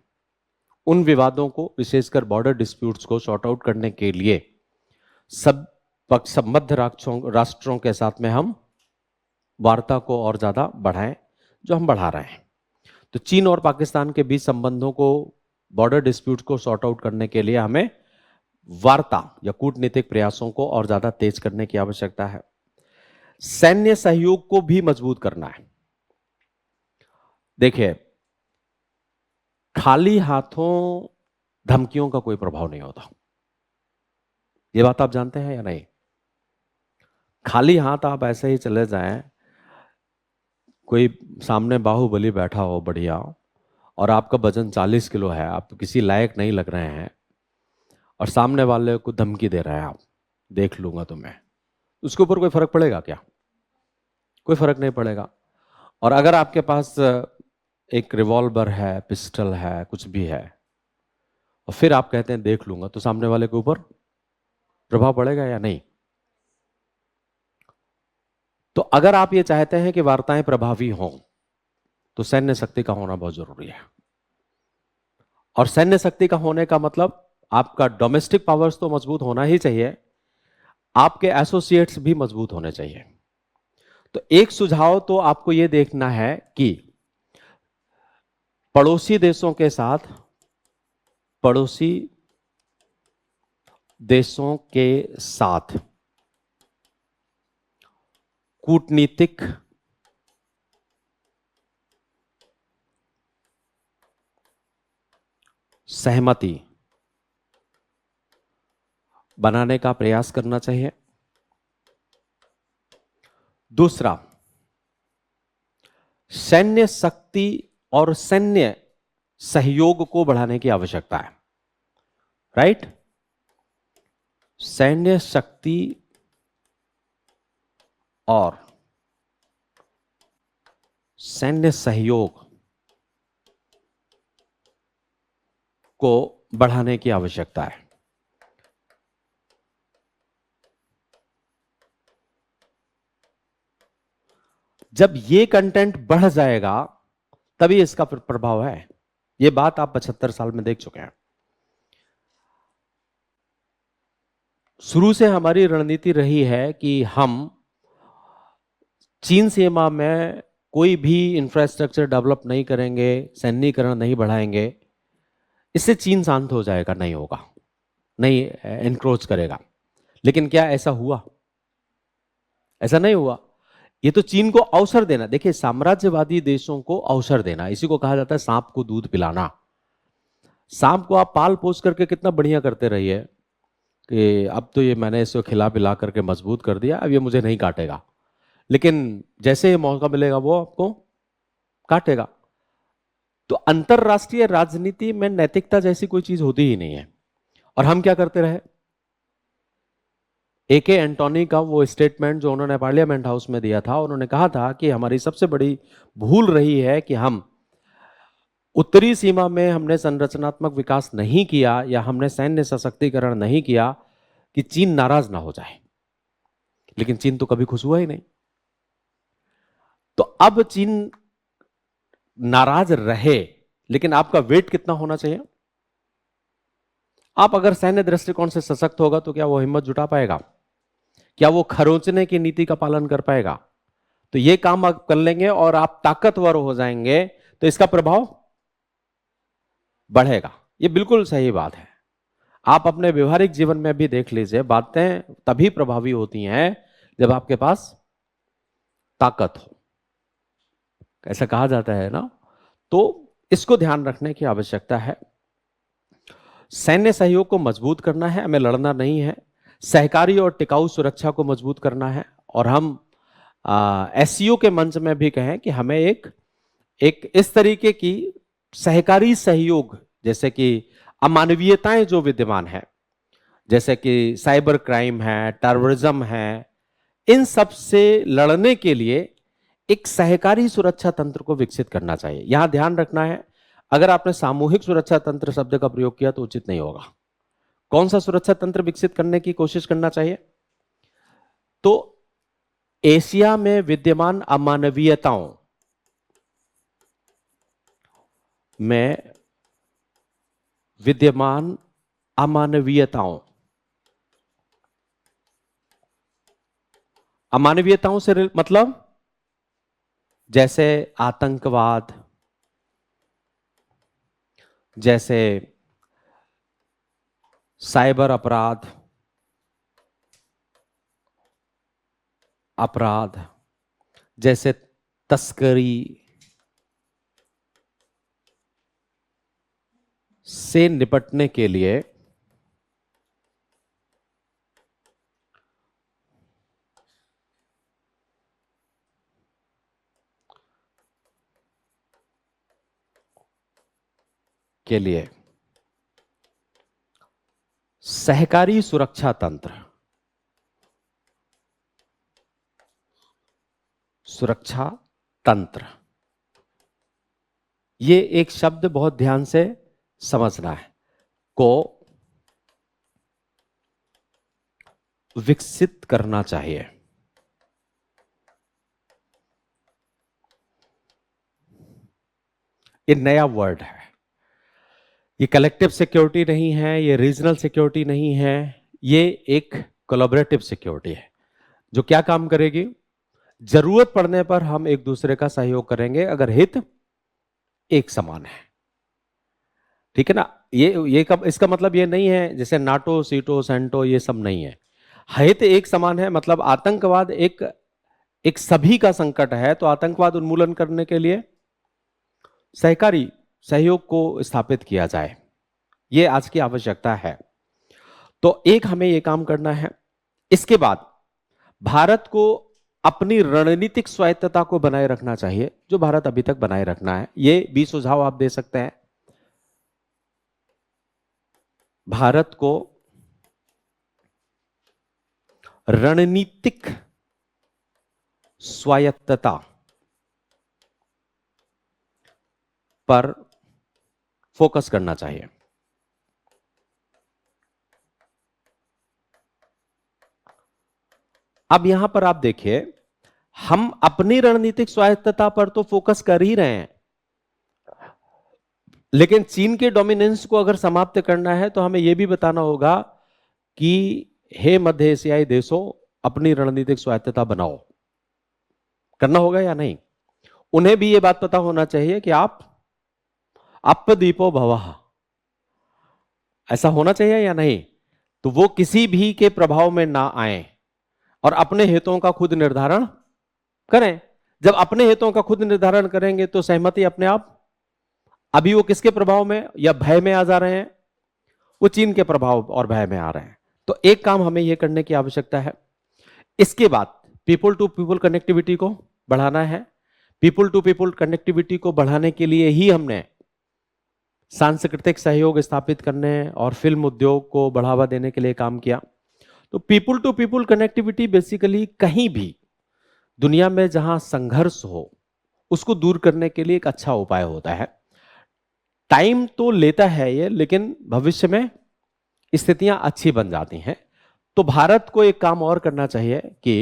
उन विवादों को, विशेषकर बॉर्डर डिस्प्यूट्स को सॉर्ट आउट करने के लिए सब पक्ष संबद्ध राष्ट्रों के साथ में हम वार्ता को और ज्यादा बढ़ाएं, जो हम बढ़ा रहे हैं। तो चीन और पाकिस्तान के बीच संबंधों को, बॉर्डर डिस्प्यूट को सॉर्ट आउट करने के लिए हमें वार्ता या कूटनीतिक प्रयासों को और ज्यादा तेज करने की आवश्यकता है। सैन्य सहयोग को भी मजबूत करना है। देखिए, खाली हाथों धमकियों का कोई प्रभाव नहीं होता, ये बात आप जानते हैं या नहीं? खाली हाथ आप ऐसे ही चले जाएं, कोई सामने बाहुबली बैठा हो बढ़िया, और आपका वजन 40 किलो है, आप किसी लायक नहीं लग रहे हैं, और सामने वाले को धमकी दे रहे हैं आप, देख लूंगा तुम्हें, उसके ऊपर कोई फर्क पड़ेगा क्या? कोई फर्क नहीं पड़ेगा। और अगर आपके पास एक रिवॉल्वर है, पिस्टल है, कुछ भी है, और फिर आप कहते हैं देख लूंगा, तो सामने वाले के ऊपर प्रभाव पड़ेगा या नहीं? तो अगर आप ये चाहते हैं कि वार्ताएं प्रभावी हों, तो सैन्य शक्ति का होना बहुत जरूरी है। और सैन्य शक्ति का होने का मतलब आपका डोमेस्टिक पावर्स तो मजबूत होना ही चाहिए, आपके एसोसिएट्स भी मजबूत होने चाहिए। तो एक सुझाव तो आपको यह देखना है कि पड़ोसी देशों के साथ, पड़ोसी देशों के साथ कूटनीतिक सहमति बनाने का प्रयास करना चाहिए। दूसरा, सैन्य शक्ति और सैन्य सहयोग को बढ़ाने की आवश्यकता है। राइट? सैन्य शक्ति और सैन्य सहयोग को बढ़ाने की आवश्यकता है। जब ये कंटेंट बढ़ जाएगा तभी इसका प्रभाव है। ये बात आप 75 साल में देख चुके हैं। शुरू से हमारी रणनीति रही है कि हम चीन सीमा में कोई भी इंफ्रास्ट्रक्चर डेवलप नहीं करेंगे, सैन्यीकरण नहीं बढ़ाएंगे, इससे चीन शांत हो जाएगा, नहीं होगा, नहीं एनक्रोच करेगा। लेकिन क्या ऐसा हुआ? ऐसा नहीं हुआ। ये तो चीन को अवसर देना, देखिए साम्राज्यवादी देशों को अवसर देना, इसी को कहा जाता है सांप को दूध पिलाना। सांप को आप पाल पोस करके कितना बढ़िया करते रहिए कि अब तो ये मैंने इसको खिला पिला करके मजबूत कर दिया, अब ये मुझे नहीं काटेगा, लेकिन जैसे ही मौका मिलेगा वो आपको काटेगा। तो अंतरराष्ट्रीय राजनीति में नैतिकता जैसी कोई चीज होती ही नहीं है। और हम क्या करते रहे? AK एंटोनी का वो स्टेटमेंट जो उन्होंने पार्लियामेंट हाउस में दिया था, उन्होंने कहा था कि हमारी सबसे बड़ी भूल रही है कि हम उत्तरी सीमा में हमने संरचनात्मक विकास नहीं किया या हमने सैन्य सशक्तिकरण नहीं किया कि चीन नाराज ना हो जाए। लेकिन चीन तो कभी खुश हुआ ही नहीं। तो अब चीन नाराज रहे, लेकिन आपका वेट कितना होना चाहिए? आप अगर सैन्य दृष्टिकोण से सशक्त होगा तो क्या वो हिम्मत जुटा पाएगा? क्या वो खरोंचने की नीति का पालन कर पाएगा? तो ये काम आप कर लेंगे और आप ताकतवर हो जाएंगे तो इसका प्रभाव बढ़ेगा। ये बिल्कुल सही बात है। आप अपने व्यवहारिक जीवन में भी देख लीजिए, बातें तभी प्रभावी होती हैं जब आपके पास ताकत हो, ऐसा कहा जाता है ना। तो इसको ध्यान रखने की आवश्यकता है। सैन्य सहयोग को मजबूत करना है, हमें लड़ना नहीं है। सहकारी और टिकाऊ सुरक्षा को मजबूत करना है। और हम SCO के मंच में भी कहें कि हमें एक इस तरीके की सहकारी सहयोग, जैसे कि अमानवीयताएं जो विद्यमान है, जैसे कि साइबर क्राइम है, टेररिज्म है, इन सब से लड़ने के लिए एक सहकारी सुरक्षा तंत्र को विकसित करना चाहिए। यहां ध्यान रखना है, अगर आपने सामूहिक सुरक्षा तंत्र शब्द का प्रयोग किया तो उचित नहीं होगा। कौन सा सुरक्षा तंत्र विकसित करने की कोशिश करना चाहिए? तो एशिया में विद्यमान अमानवीयताओं में विद्यमान अमानवीयताओं अमानवीयताओं से मतलब जैसे आतंकवाद, जैसे साइबर अपराध, जैसे तस्करी से निपटने के लिए सहकारी सुरक्षा तंत्र, ये एक शब्द बहुत ध्यान से समझना है, को विकसित करना चाहिए। ये नया वर्ड है। ये कलेक्टिव सिक्योरिटी नहीं है, ये रीजनल सिक्योरिटी नहीं है, ये एक कोलैबोरेटिव सिक्योरिटी है जो क्या काम करेगी? जरूरत पड़ने पर हम एक दूसरे का सहयोग करेंगे अगर हित एक समान है। ठीक है ना? ये कब, इसका मतलब ये नहीं है जैसे नाटो, सीटो, सेंटो, ये सब नहीं है। हित एक समान है मतलब आतंकवाद एक सभी का संकट है, तो आतंकवाद उन्मूलन करने के लिए सहकारी सहयोग को स्थापित किया जाए, ये आज की आवश्यकता है। तो एक हमें ये काम करना है। इसके बाद भारत को अपनी रणनीतिक स्वायत्तता को बनाए रखना चाहिए, जो भारत अभी तक बनाए रखना है। ये भी सुझाव आप दे सकते हैं। भारत को रणनीतिक स्वायत्तता पर फोकस करना चाहिए। अब यहां पर आप देखिए, हम अपनी रणनीतिक स्वायत्तता पर तो फोकस कर ही रहे हैं, लेकिन चीन के डोमिनेंस को अगर समाप्त करना है तो हमें यह भी बताना होगा कि हे मध्य एशियाई देशों, अपनी रणनीतिक स्वायत्तता बनाओ। करना होगा या नहीं? उन्हें भी यह बात पता होना चाहिए कि आप अप्पदीपो भवः, ऐसा होना चाहिए या नहीं? तो वो किसी भी के प्रभाव में ना आए और अपने हितों का खुद निर्धारण करें। जब अपने हितों का खुद निर्धारण करेंगे तो सहमति अपने आप। अभी वो किसके प्रभाव में या भय में आ जा रहे हैं? वो चीन के प्रभाव और भय में आ रहे हैं। तो एक काम हमें यह करने की आवश्यकता है। इसके बाद पीपल टू पीपल कनेक्टिविटी को बढ़ाना है। पीपल टू पीपल कनेक्टिविटी को बढ़ाने के लिए ही हमने सांस्कृतिक सहयोग स्थापित करने और फिल्म उद्योग को बढ़ावा देने के लिए काम किया। तो people to people connectivity basically कहीं भी दुनिया में जहां संघर्ष हो उसको दूर करने के लिए एक अच्छा उपाय होता है। टाइम तो लेता है ये, लेकिन भविष्य में स्थितियां अच्छी बन जाती हैं। तो भारत को एक काम और करना चाहिए कि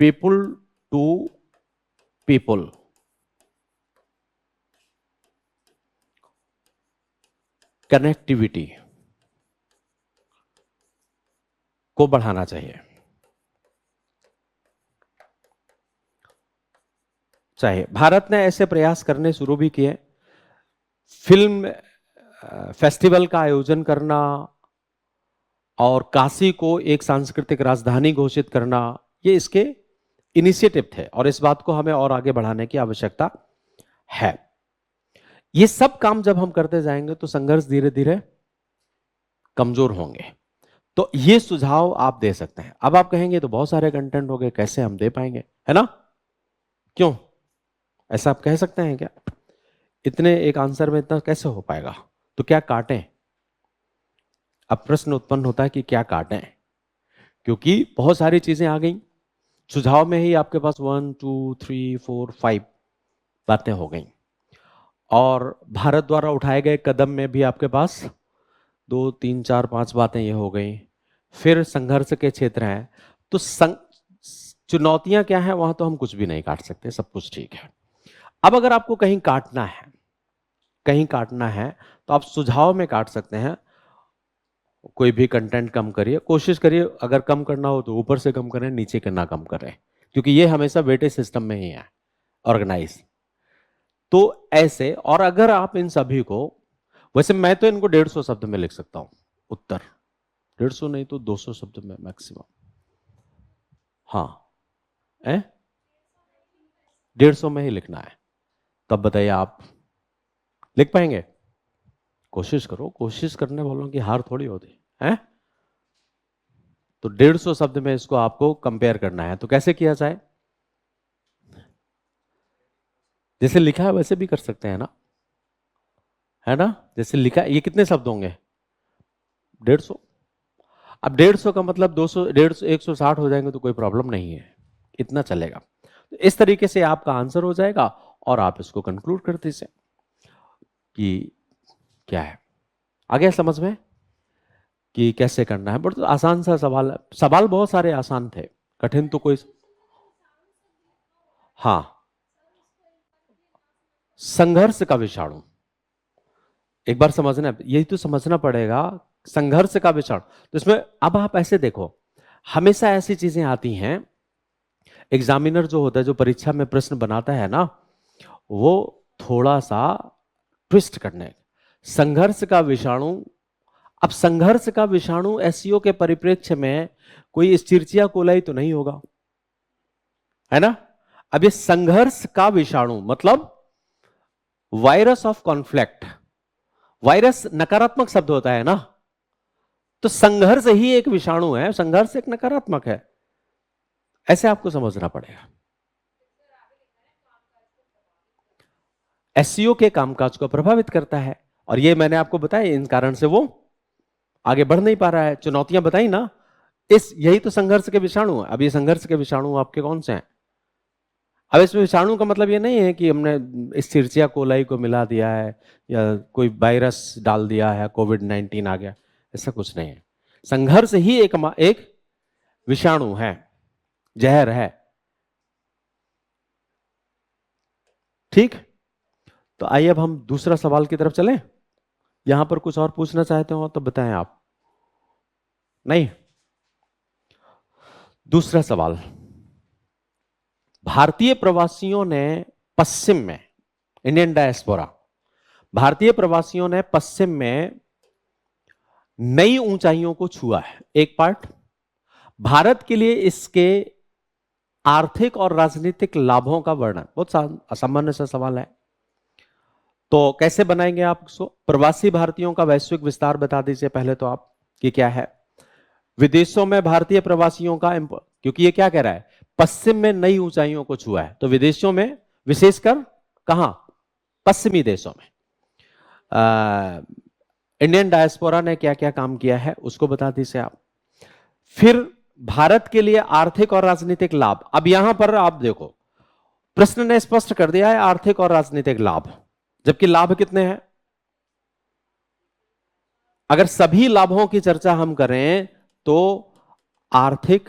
पीपल टू पीपल कनेक्टिविटी को बढ़ाना चाहिए। भारत ने ऐसे प्रयास करने शुरू भी किए। फिल्म फेस्टिवल का आयोजन करना और काशी को एक सांस्कृतिक राजधानी घोषित करना, ये इसके इनिशिएटिव थे और इस बात को हमें और आगे बढ़ाने की आवश्यकता है। ये सब काम जब हम करते जाएंगे तो संघर्ष धीरे धीरे कमजोर होंगे। तो ये सुझाव आप दे सकते हैं। अब आप कहेंगे तो बहुत सारे कंटेंट हो गए, कैसे हम दे पाएंगे, है ना? क्यों ऐसा आप कह सकते हैं क्या? इतने एक आंसर में इतना कैसे हो पाएगा? तो क्या काटें? अब प्रश्न उत्पन्न होता है कि क्या काटें, क्योंकि बहुत सारी चीजें आ गई। सुझाव में ही आपके पास 1 2 3 4 5 बातें हो गई और भारत द्वारा उठाए गए कदम में भी आपके पास 2 3 4 5 बातें ये हो गई। फिर संघर्ष के क्षेत्र हैं, तो चुनौतियां क्या है वहां तो हम कुछ भी नहीं काट सकते, सब कुछ ठीक है। अब अगर आपको कहीं काटना है तो आप सुझाव में काट सकते हैं। कोई भी कंटेंट कम करिए, कोशिश करिए अगर कम करना हो तो ऊपर से कम करें, नीचे करना कम करें, क्योंकि ये हमेशा वेटेज सिस्टम में ही है ऑर्गेनाइज। तो ऐसे, और अगर आप इन सभी को, वैसे मैं तो इनको 150 शब्द में लिख सकता हूं उत्तर, 150 नहीं तो 200 शब्द में मैक्सिमम। हाँ, 150 में ही लिखना है। तब बताइए आप लिख पाएंगे? कोशिश करो, कोशिश करने वालों की हार थोड़ी होती है। तो 150 शब्द में इसको आपको कंपेयर करना है। तो कैसे किया जाए? जैसे लिखा है वैसे भी कर सकते हैं ना, है ना? जैसे लिखा है, ये कितने शब्द होंगे? 150। अब 150 का मतलब 200 150 160 हो जाएंगे तो कोई प्रॉब्लम नहीं है, इतना चलेगा। तो इस तरीके से आपका आंसर हो जाएगा और आप इसको कंक्लूड कर दीजिए कि क्या है। आ गया समझ में कि कैसे करना है? बहुत आसान सा सवाल बहुत सारे आसान थे, कठिन तो कोई। हाँ, संघर्ष का विषाणु एक बार समझना, यही तो समझना पड़ेगा, संघर्ष का विषाणु। तो इसमें अब आप ऐसे देखो, हमेशा ऐसी चीजें आती हैं, एग्जामिनर जो होता है, जो परीक्षा में प्रश्न बनाता है ना, वो थोड़ा सा ट्विस्ट करने, संघर्ष का विषाणु। अब संघर्ष का विषाणु एसईओ के परिप्रेक्ष्य में कोई एस्चेरिचिया कोलाई तो नहीं होगा, है ना? अब ये संघर्ष का विषाणु मतलब वायरस ऑफ कॉन्फ्लिक्ट। वायरस नकारात्मक शब्द होता है ना, तो संघर्ष ही एक विषाणु है, संघर्ष एक नकारात्मक है, ऐसे आपको समझना पड़ेगा। एसईओ के कामकाज को प्रभावित करता है और ये मैंने आपको बताया, इन कारण से वो आगे बढ़ नहीं पा रहा है। चुनौतियां बताई ना, यही तो संघर्ष के विषाणु है। अब ये संघर्ष के विषाणु आपके कौन से हैं? अब इसमें विषाणु का मतलब ये नहीं है कि हमने एस्चेरिचिया कोलाई को मिला दिया है या कोई वायरस डाल दिया है, कोविड-19 आ गया, ऐसा कुछ नहीं है। संघर्ष ही एक विषाणु है। जहर है। ठीक, तो आइए अब हम दूसरा सवाल की तरफ चलें। यहां पर कुछ और पूछना चाहते हो तो बताएं आप। नहीं, दूसरा सवाल, भारतीय प्रवासियों ने पश्चिम में, इंडियन डायस्पोरा, भारतीय प्रवासियों ने पश्चिम में नई ऊंचाइयों को छुआ है। एक पार्ट, भारत के लिए इसके आर्थिक और राजनीतिक लाभों का वर्णन। बहुत असामान्य सा सवाल है, तो कैसे बनाएंगे आप इसको? प्रवासी भारतीयों का वैश्विक विस्तार बता दीजिए पहले तो आप कि क्या है। विदेशों में भारतीय प्रवासियों का, क्योंकि ये क्या कह रहा है, पश्चिम में नई ऊंचाइयों को छुआ है, तो विदेशों में, विशेषकर कहां, पश्चिमी देशों में इंडियन डायस्पोरा ने क्या क्या काम किया है उसको बता दीजिए आप। फिर भारत के लिए आर्थिक और राजनीतिक लाभ। अब यहां पर आप देखो, प्रश्न ने स्पष्ट कर दिया है आर्थिक और राजनीतिक लाभ, जबकि लाभ कितने हैं? अगर सभी लाभों की चर्चा हम करें तो आर्थिक,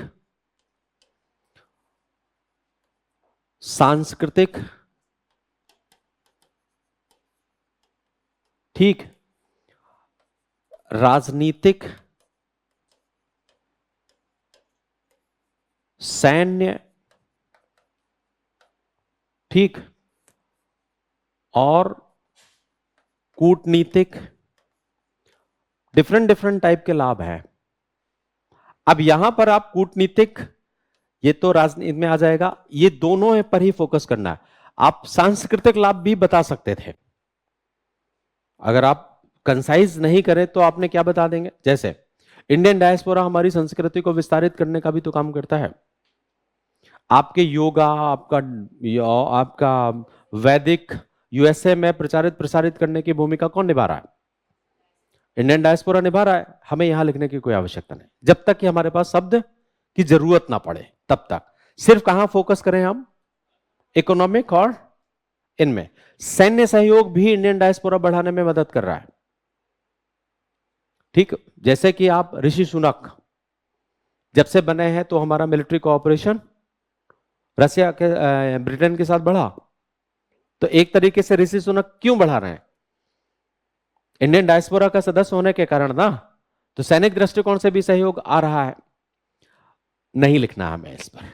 सांस्कृतिक, ठीक, राजनीतिक, सैन्य, ठीक, और कूटनीतिक, डिफरेंट डिफरेंट टाइप के लाभ हैं। अब यहां पर आप कूटनीतिक, ये तो राजनीति में आ जाएगा, ये दोनों पर ही फोकस करना है। आप सांस्कृतिक लाभ भी बता सकते थे, अगर आप कंसाइज नहीं करें तो आपने क्या बता देंगे, जैसे इंडियन डायस्पोरा हमारी संस्कृति को विस्तारित करने का भी तो काम करता है। आपके योगा, आपका वैदिक यूएसए में प्रचारित प्रसारित करने की भूमिका कौन निभा रहा है? इंडियन डायस्पोरा निभा रहा है। हमें यहां लिखने की कोई आवश्यकता नहीं, जब तक कि हमारे पास शब्द की जरूरत ना पड़े तब तक। सिर्फ कहां फोकस करें हम, इकोनॉमिक और इनमें। सैन्य सहयोग भी इंडियन डायस्पोरा बढ़ाने में मदद कर रहा है, ठीक। जैसे कि आप ऋषि सुनक जब से बने हैं तो हमारा मिलिट्री कोऑपरेशन रशिया के, ब्रिटेन के साथ बढ़ा। तो एक तरीके से ऋषि सुनक क्यों बढ़ा रहे हैं? इंडियन डायस्पोरा का सदस्य होने के कारण ना, तो सैनिक दृष्टिकोण से भी सहयोग आ रहा है। नहीं लिखना हमें इस पर,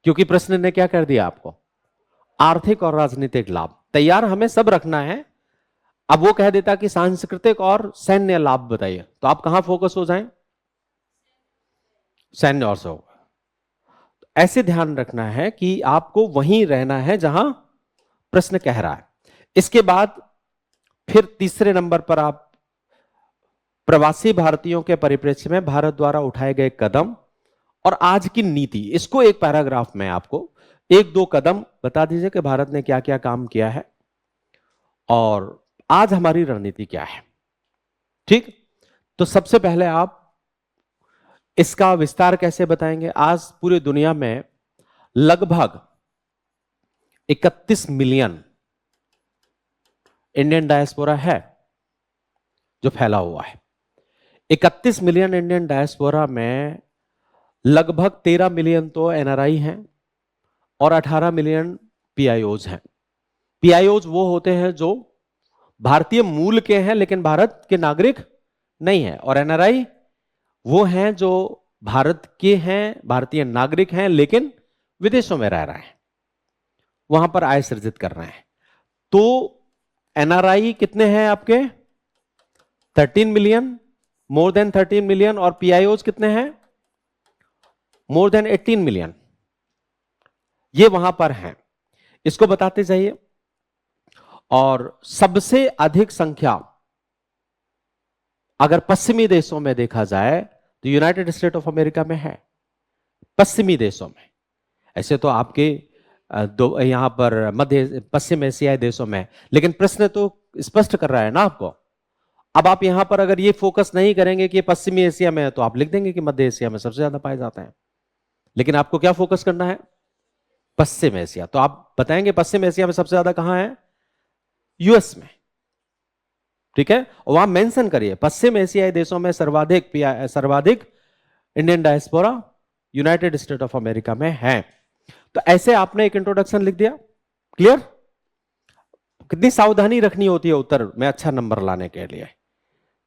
क्योंकि प्रश्न ने क्या कर दिया आपको, आर्थिक और राजनीतिक लाभ। तैयार हमें सब रखना है। अब वो कह देता कि सांस्कृतिक और सैन्य लाभ बताइए, तो आप कहां फोकस हो जाएं, सैन्य और सहयोग। ऐसे ध्यान रखना है कि आपको वहीं रहना है जहां प्रश्न कह रहा है। इसके बाद फिर तीसरे नंबर पर आप प्रवासी भारतीयों के परिप्रेक्ष्य में भारत द्वारा उठाए गए कदम और आज की नीति, इसको एक पैराग्राफ में आपको एक दो कदम बता दीजिए कि भारत ने क्या क्या काम किया है और आज हमारी रणनीति क्या है, ठीक। तो सबसे पहले आप इसका विस्तार कैसे बताएंगे? आज पूरी दुनिया में लगभग 31 मिलियन इंडियन डायस्पोरा है जो फैला हुआ है। 31 मिलियन इंडियन डायस्पोरा में लगभग 13 मिलियन तो एनआरआई हैं और 18 मिलियन पीआईओज हैं। पीआईओज वो होते हैं जो भारतीय मूल के हैं लेकिन भारत के नागरिक नहीं है, और एनआरआई वो हैं जो भारत के हैं, भारतीय नागरिक हैं लेकिन विदेशों में रह रहे हैं, वहां पर आय सृजित कर रहे हैं। तो एनआरआई कितने हैं आपके? 13 मिलियन, मोर देन 13 मिलियन, और पीआईओज कितने हैं? More than 18 million. ये वहां पर हैं, इसको बताते जाइए। और सबसे अधिक संख्या अगर पश्चिमी देशों में देखा जाए तो यूनाइटेड स्टेट ऑफ अमेरिका में है, पश्चिमी देशों में। ऐसे तो आपके दो यहां पर मध्य पश्चिम एशियाई देशों में, लेकिन प्रश्न तो स्पष्ट कर रहा है ना आपको। अब आप यहां पर अगर ये फोकस नहीं करेंगे कि पश्चिमी एशिया में है तो आप लिख देंगे कि मध्य एशिया में सबसे ज्यादा पाए जाते हैं, लेकिन आपको क्या फोकस करना है? पश्चिम एशिया। तो आप बताएंगे पश्चिम एशिया में सबसे ज्यादा कहां है? यूएस में, ठीक है। और वहां मेंशन करिए पश्चिम एशियाई देशों में सर्वाधिक Indian diaspora United state of America में हैं। तो ऐसे आपने एक इंट्रोडक्शन लिख दिया। क्लियर? कितनी सावधानी रखनी होती है उत्तर में अच्छा नंबर लाने के लिए,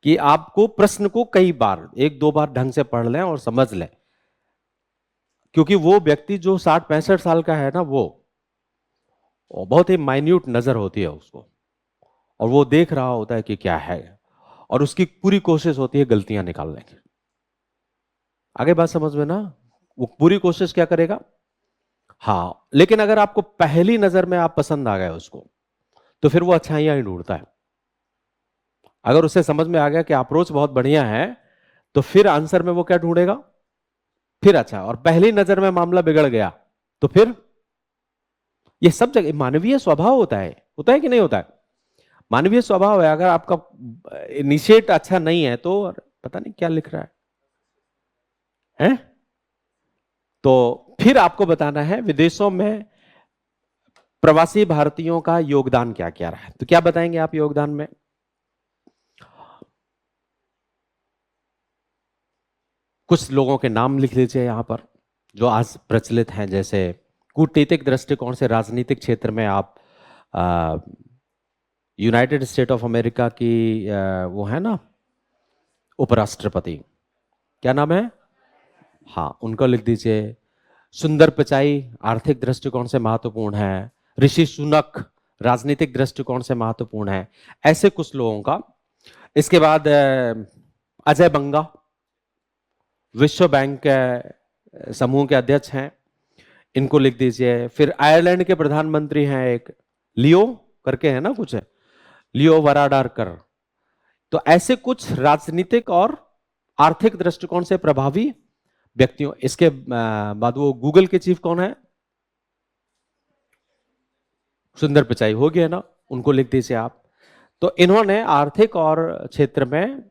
कि आपको प्रश्न को कई बार, एक दो बार ढंग से पढ़ लें और समझ लें, क्योंकि वो व्यक्ति जो 60-65 साल का है ना, वो बहुत ही माइन्यूट नजर होती है उसको, और वो देख रहा होता है कि क्या है, और उसकी पूरी कोशिश होती है गलतियां निकालने की। आगे बात समझ में ना? वो पूरी कोशिश क्या करेगा? हाँ, लेकिन अगर आपको पहली नजर में आप पसंद आ गए उसको, तो फिर वो अच्छाइयां ही ढूंढता है। अगर उसे समझ में आ गया कि अप्रोच बहुत बढ़िया है, तो फिर आंसर में वो क्या ढूंढेगा? फिर अच्छा। और पहली नजर में मामला बिगड़ गया तो फिर, ये सब जगह मानवीय स्वभाव होता है कि नहीं होता है? मानवीय स्वभाव है। अगर आपका इनिशिएट अच्छा नहीं है तो पता नहीं क्या लिख रहा है? तो फिर आपको बताना है विदेशों में प्रवासी भारतीयों का योगदान क्या क्या रहा है। तो क्या बताएंगे आप योगदान में? कुछ लोगों के नाम लिख लीजिए यहां पर जो आज प्रचलित हैं। जैसे कूटनीतिक दृष्टिकोण से राजनीतिक क्षेत्र में आप यूनाइटेड स्टेट ऑफ अमेरिका की वो है ना उपराष्ट्रपति, क्या नाम है? हाँ, उनको लिख दीजिए। सुंदर पिचाई आर्थिक दृष्टिकोण से महत्वपूर्ण है। ऋषि सुनक राजनीतिक दृष्टिकोण से महत्वपूर्ण है। ऐसे कुछ लोगों का। इसके बाद अजय बंगा विश्व बैंक के समूह के अध्यक्ष हैं, इनको लिख दीजिए। फिर आयरलैंड के प्रधानमंत्री हैं एक, लियो करके है ना कुछ है, लियो वराडारकर। तो ऐसे कुछ राजनीतिक और आर्थिक दृष्टिकोण से प्रभावी व्यक्तियों। इसके बाद वो गूगल के चीफ कौन है? सुंदर पिचाई, हो गया ना, उनको लिख दीजिए आप। तो इन्होंने आर्थिक और क्षेत्र में,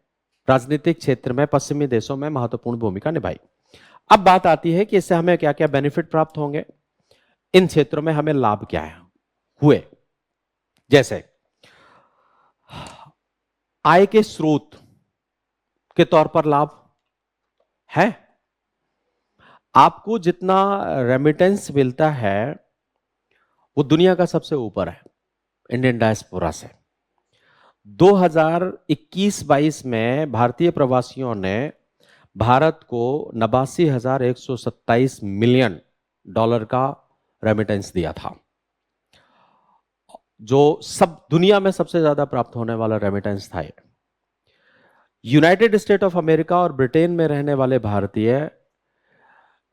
राजनीतिक क्षेत्र में पश्चिमी देशों में महत्वपूर्ण भूमिका निभाई। अब बात आती है कि इससे हमें क्या क्या बेनिफिट प्राप्त होंगे, इन क्षेत्रों में हमें लाभ क्या है हुए। जैसे आय के स्रोत के तौर पर लाभ है। आपको जितना रेमिटेंस मिलता है वो दुनिया का सबसे ऊपर है इंडियन डायस्पोरा से। 2021-22 में भारतीय प्रवासियों ने भारत को 89,127 मिलियन डॉलर का रेमिटेंस दिया था, जो सब दुनिया में सबसे ज्यादा प्राप्त होने वाला रेमिटेंस था। यूनाइटेड स्टेट ऑफ अमेरिका और ब्रिटेन में रहने वाले भारतीय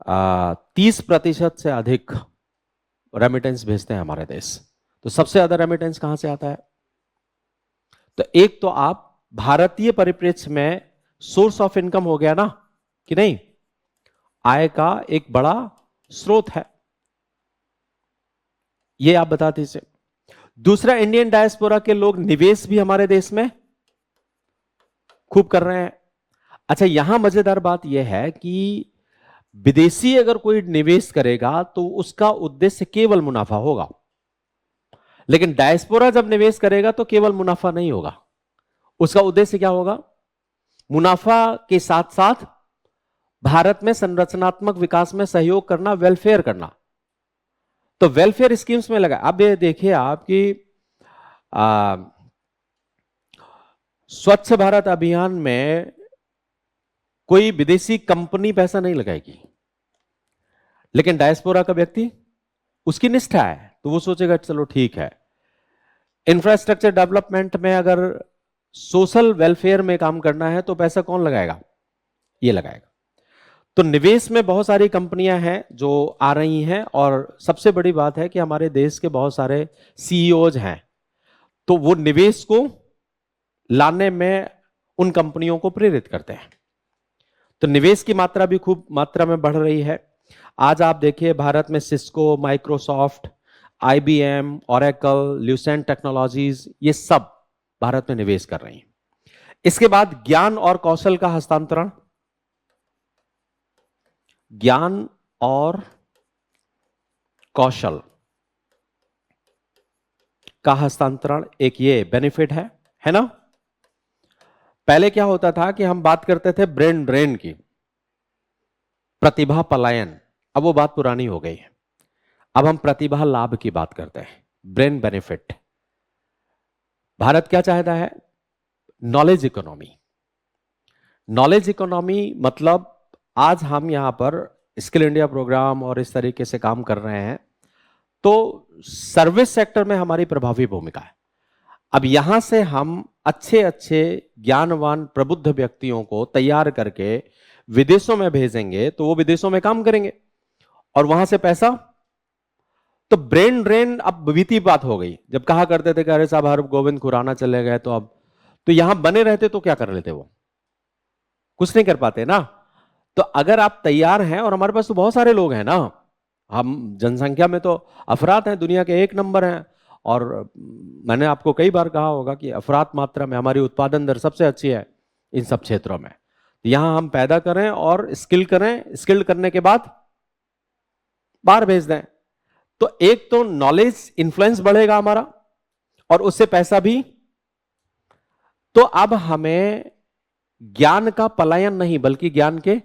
30% से अधिक रेमिटेंस भेजते हैं हमारे देश। तो सबसे ज्यादा रेमिटेंस कहां से आता है? तो एक तो आप भारतीय परिप्रेक्ष्य में सोर्स ऑफ इनकम हो गया ना, कि नहीं? आय का एक बड़ा स्रोत है, ये आप बता दीजिए। दूसरा, इंडियन डायस्पोरा के लोग निवेश भी हमारे देश में खूब कर रहे हैं। अच्छा, यहां मजेदार बात यह है कि विदेशी अगर कोई निवेश करेगा तो उसका उद्देश्य केवल मुनाफा होगा, लेकिन डायस्पोरा जब निवेश करेगा तो केवल मुनाफा नहीं होगा, उसका उद्देश्य क्या होगा? मुनाफा के साथ साथ भारत में संरचनात्मक विकास में सहयोग करना, वेलफेयर करना। तो वेलफेयर स्कीम्स में लगा। अब ये देखिए आपकी स्वच्छ भारत अभियान में कोई विदेशी कंपनी पैसा नहीं लगाएगी, लेकिन डायस्पोरा का व्यक्ति, उसकी निष्ठा है तो वो सोचेगा चलो ठीक है। इंफ्रास्ट्रक्चर डेवलपमेंट में अगर सोशल वेलफेयर में काम करना है तो पैसा कौन लगाएगा? ये लगाएगा। तो निवेश में बहुत सारी कंपनियां हैं जो आ रही हैं, और सबसे बड़ी बात है कि हमारे देश के बहुत सारे सीईओज हैं, तो वो निवेश को लाने में उन कंपनियों को प्रेरित करते हैं। तो निवेश की मात्रा भी खूब मात्रा में बढ़ रही है। आज आप देखिए भारत में Cisco, Microsoft, IBM, Oracle, Lucent technologies, ये सब भारत में निवेश कर रही हैं। इसके बाद ज्ञान और कौशल का हस्तांतरण, ज्ञान और कौशल का हस्तांतरण एक ये बेनिफिट है ना? पहले क्या होता था कि हम बात करते थे ब्रेन ड्रेन की, प्रतिभा पलायन, अब वो बात पुरानी हो गई है। अब हम प्रतिभा लाभ की बात करते हैं, ब्रेन बेनिफिट। भारत क्या चाहता है? Knowledge economy. नॉलेज इकोनॉमी मतलब आज हम यहां पर स्किल इंडिया प्रोग्राम और इस तरीके से काम कर रहे हैं, तो सर्विस सेक्टर में हमारी प्रभावी भूमिका है। अब यहां से हम अच्छे अच्छे ज्ञानवान प्रबुद्ध व्यक्तियों को तैयार करके विदेशों में भेजेंगे, तो वो विदेशों में काम करेंगे और वहां से पैसा, तो ब्रेन ड्रेन अब बीती बात हो गई। जब कहा करते थे कि अरे साहब हर गोविंद खुराना चले गए, तो अब तो यहां बने रहते तो क्या कर लेते? वो कुछ नहीं कर पाते ना। तो अगर आप तैयार हैं, और हमारे पास तो बहुत सारे लोग हैं ना, हम जनसंख्या में तो अफरात हैं, दुनिया के 1 नंबर हैं, और मैंने आपको कई बार कहा होगा कि अफरात मात्रा में हमारी उत्पादन दर सबसे अच्छी है इन सब क्षेत्रों में। यहां हम पैदा करें और स्किल करें, स्किल करने के बाद बाहर भेज दें, तो एक तो नॉलेज इन्फ्लुएंस बढ़ेगा हमारा और उससे पैसा भी। तो अब हमें ज्ञान का पलायन नहीं बल्कि ज्ञान के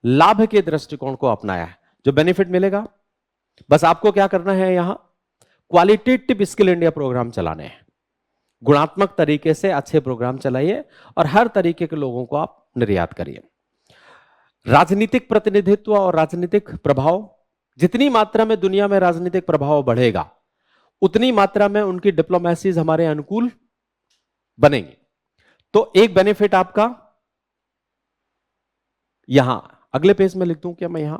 लाभ के दृष्टिकोण को अपनाया है, जो बेनिफिट मिलेगा। बस आपको क्या करना है, यहां क्वालिटेटिव स्किल इंडिया प्रोग्राम चलाने हैं, गुणात्मक तरीके से अच्छे प्रोग्राम चलाइए और हर तरीके के लोगों को आप निर्यात करिए। राजनीतिक प्रतिनिधित्व और राजनीतिक प्रभाव, जितनी मात्रा में दुनिया में राजनीतिक प्रभाव बढ़ेगा उतनी मात्रा में उनकी डिप्लोमेसीज हमारे अनुकूल बनेंगी। तो एक बेनिफिट आपका यहां अगले पेज में लिख दूं क्या मैं? यहां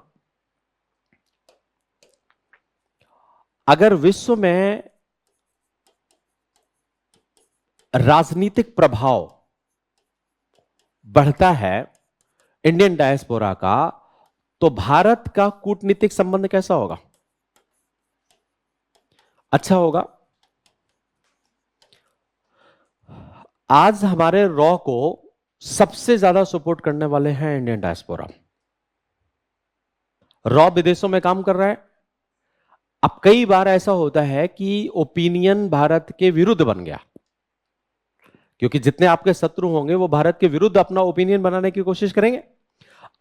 अगर विश्व में राजनीतिक प्रभाव बढ़ता है इंडियन डायस्पोरा का, तो भारत का कूटनीतिक संबंध कैसा होगा? अच्छा होगा। आज हमारे रॉ को सबसे ज्यादा सपोर्ट करने वाले हैं इंडियन डायस्पोरा। रॉ विदेशों में काम कर रहा है। अब कई बार ऐसा होता है कि ओपिनियन भारत के विरुद्ध बन गया, क्योंकि जितने आपके शत्रु होंगे वो भारत के विरुद्ध अपना ओपिनियन बनाने की कोशिश करेंगे।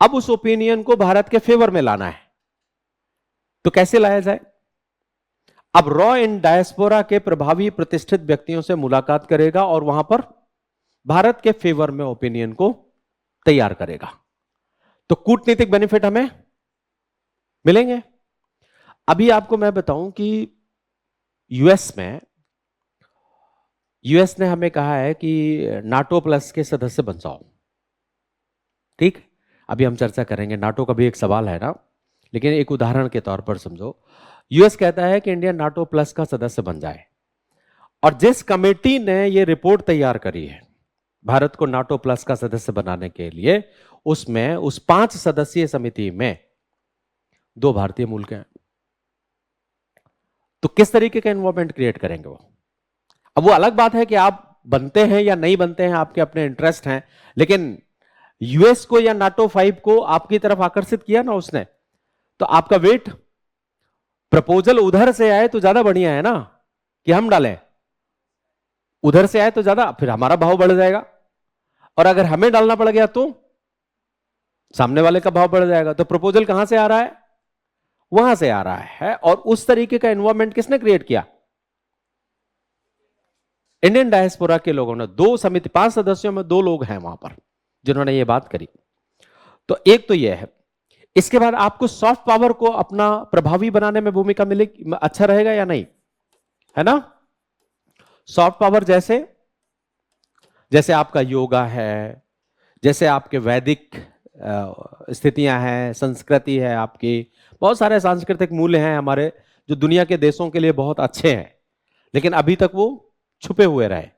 अब उस ओपिनियन को भारत के फेवर में लाना है, तो कैसे लाया जाए? अब रॉ इन डायस्पोरा के प्रभावी प्रतिष्ठित व्यक्तियों से मुलाकात करेगा और वहां पर भारत के फेवर में ओपिनियन को तैयार करेगा, तो कूटनीतिक बेनिफिट हमें मिलेंगे। अभी आपको मैं बताऊं कि यूएस ने हमें कहा है कि नाटो प्लस के सदस्य बन जाओ। ठीक, अभी हम चर्चा करेंगे, नाटो का भी एक सवाल है ना, लेकिन एक उदाहरण के तौर पर समझो। यूएस कहता है कि इंडिया नाटो प्लस का सदस्य बन जाए, और जिस कमेटी ने यह रिपोर्ट तैयार करी है भारत को नाटो प्लस का सदस्य बनाने के लिए, उसमें उस 5 सदस्यीय समिति में 2 भारतीय मूल के हैं। तो किस तरीके का इन्वॉल्वमेंट क्रिएट करेंगे वो? अब वो अलग बात है कि आप बनते हैं या नहीं बनते हैं, आपके अपने इंटरेस्ट हैं, लेकिन यूएस को या नाटो 5 को आपकी तरफ आकर्षित किया ना उसने, तो आपका वेट, प्रपोजल उधर से आए तो ज्यादा बढ़िया है ना कि हम डालें, उधर से आए तो ज्यादा, फिर हमारा भाव बढ़ जाएगा, और अगर हमें डालना पड़ गया तो सामने वाले का भाव बढ़ जाएगा। तो प्रपोजल कहां से आ रहा है? वहां से आ रहा है। और उस तरीके का एनवायरमेंट किसने क्रिएट किया? इंडियन डायस्पोरा के लोगों ने। 2 समिति, 5 सदस्यों में 2 लोग हैं वहां पर जिन्होंने ये बात करी। तो एक तो यह है। इसके बाद आपको सॉफ्ट पावर को अपना प्रभावी बनाने में भूमिका मिलेगी, अच्छा रहेगा या नहीं, है ना? सॉफ्ट पावर जैसे आपका योगा है, जैसे आपके वैदिक स्थितियां हैं, संस्कृति है, आपकी बहुत सारे सांस्कृतिक मूल्य हैं हमारे, जो दुनिया के देशों के लिए बहुत अच्छे हैं, लेकिन अभी तक वो छुपे हुए रहे,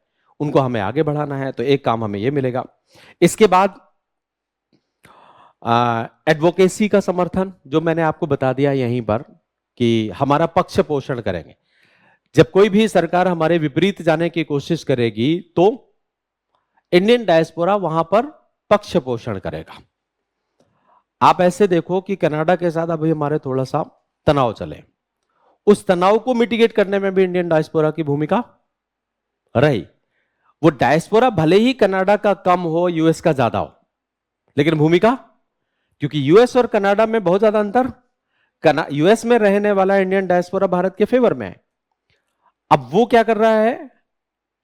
उनको हमें आगे बढ़ाना है। तो एक काम हमें ये मिलेगा। इसके बाद एडवोकेसी का समर्थन, जो मैंने आपको बता दिया यहीं पर कि हमारा पक्ष पोषण करेंगे। जब कोई भी सरकार हमारे विपरीत जाने की कोशिश करेगी तो इंडियन डायस्पोरा वहां पर पक्ष पोषण करेगा। आप ऐसे देखो कि कनाडा के साथ अभी हमारे थोड़ा सा तनाव चले, उस तनाव को मिटिगेट करने में भी इंडियन डायस्पोरा की भूमिका रही। वो डायस्पोरा भले ही कनाडा का कम हो, यूएस का ज्यादा हो, लेकिन भूमिका, क्योंकि यूएस और कनाडा में बहुत ज्यादा अंतर, यूएस में रहने वाला इंडियन डायस्पोरा भारत के फेवर में है। अब वो क्या कर रहा है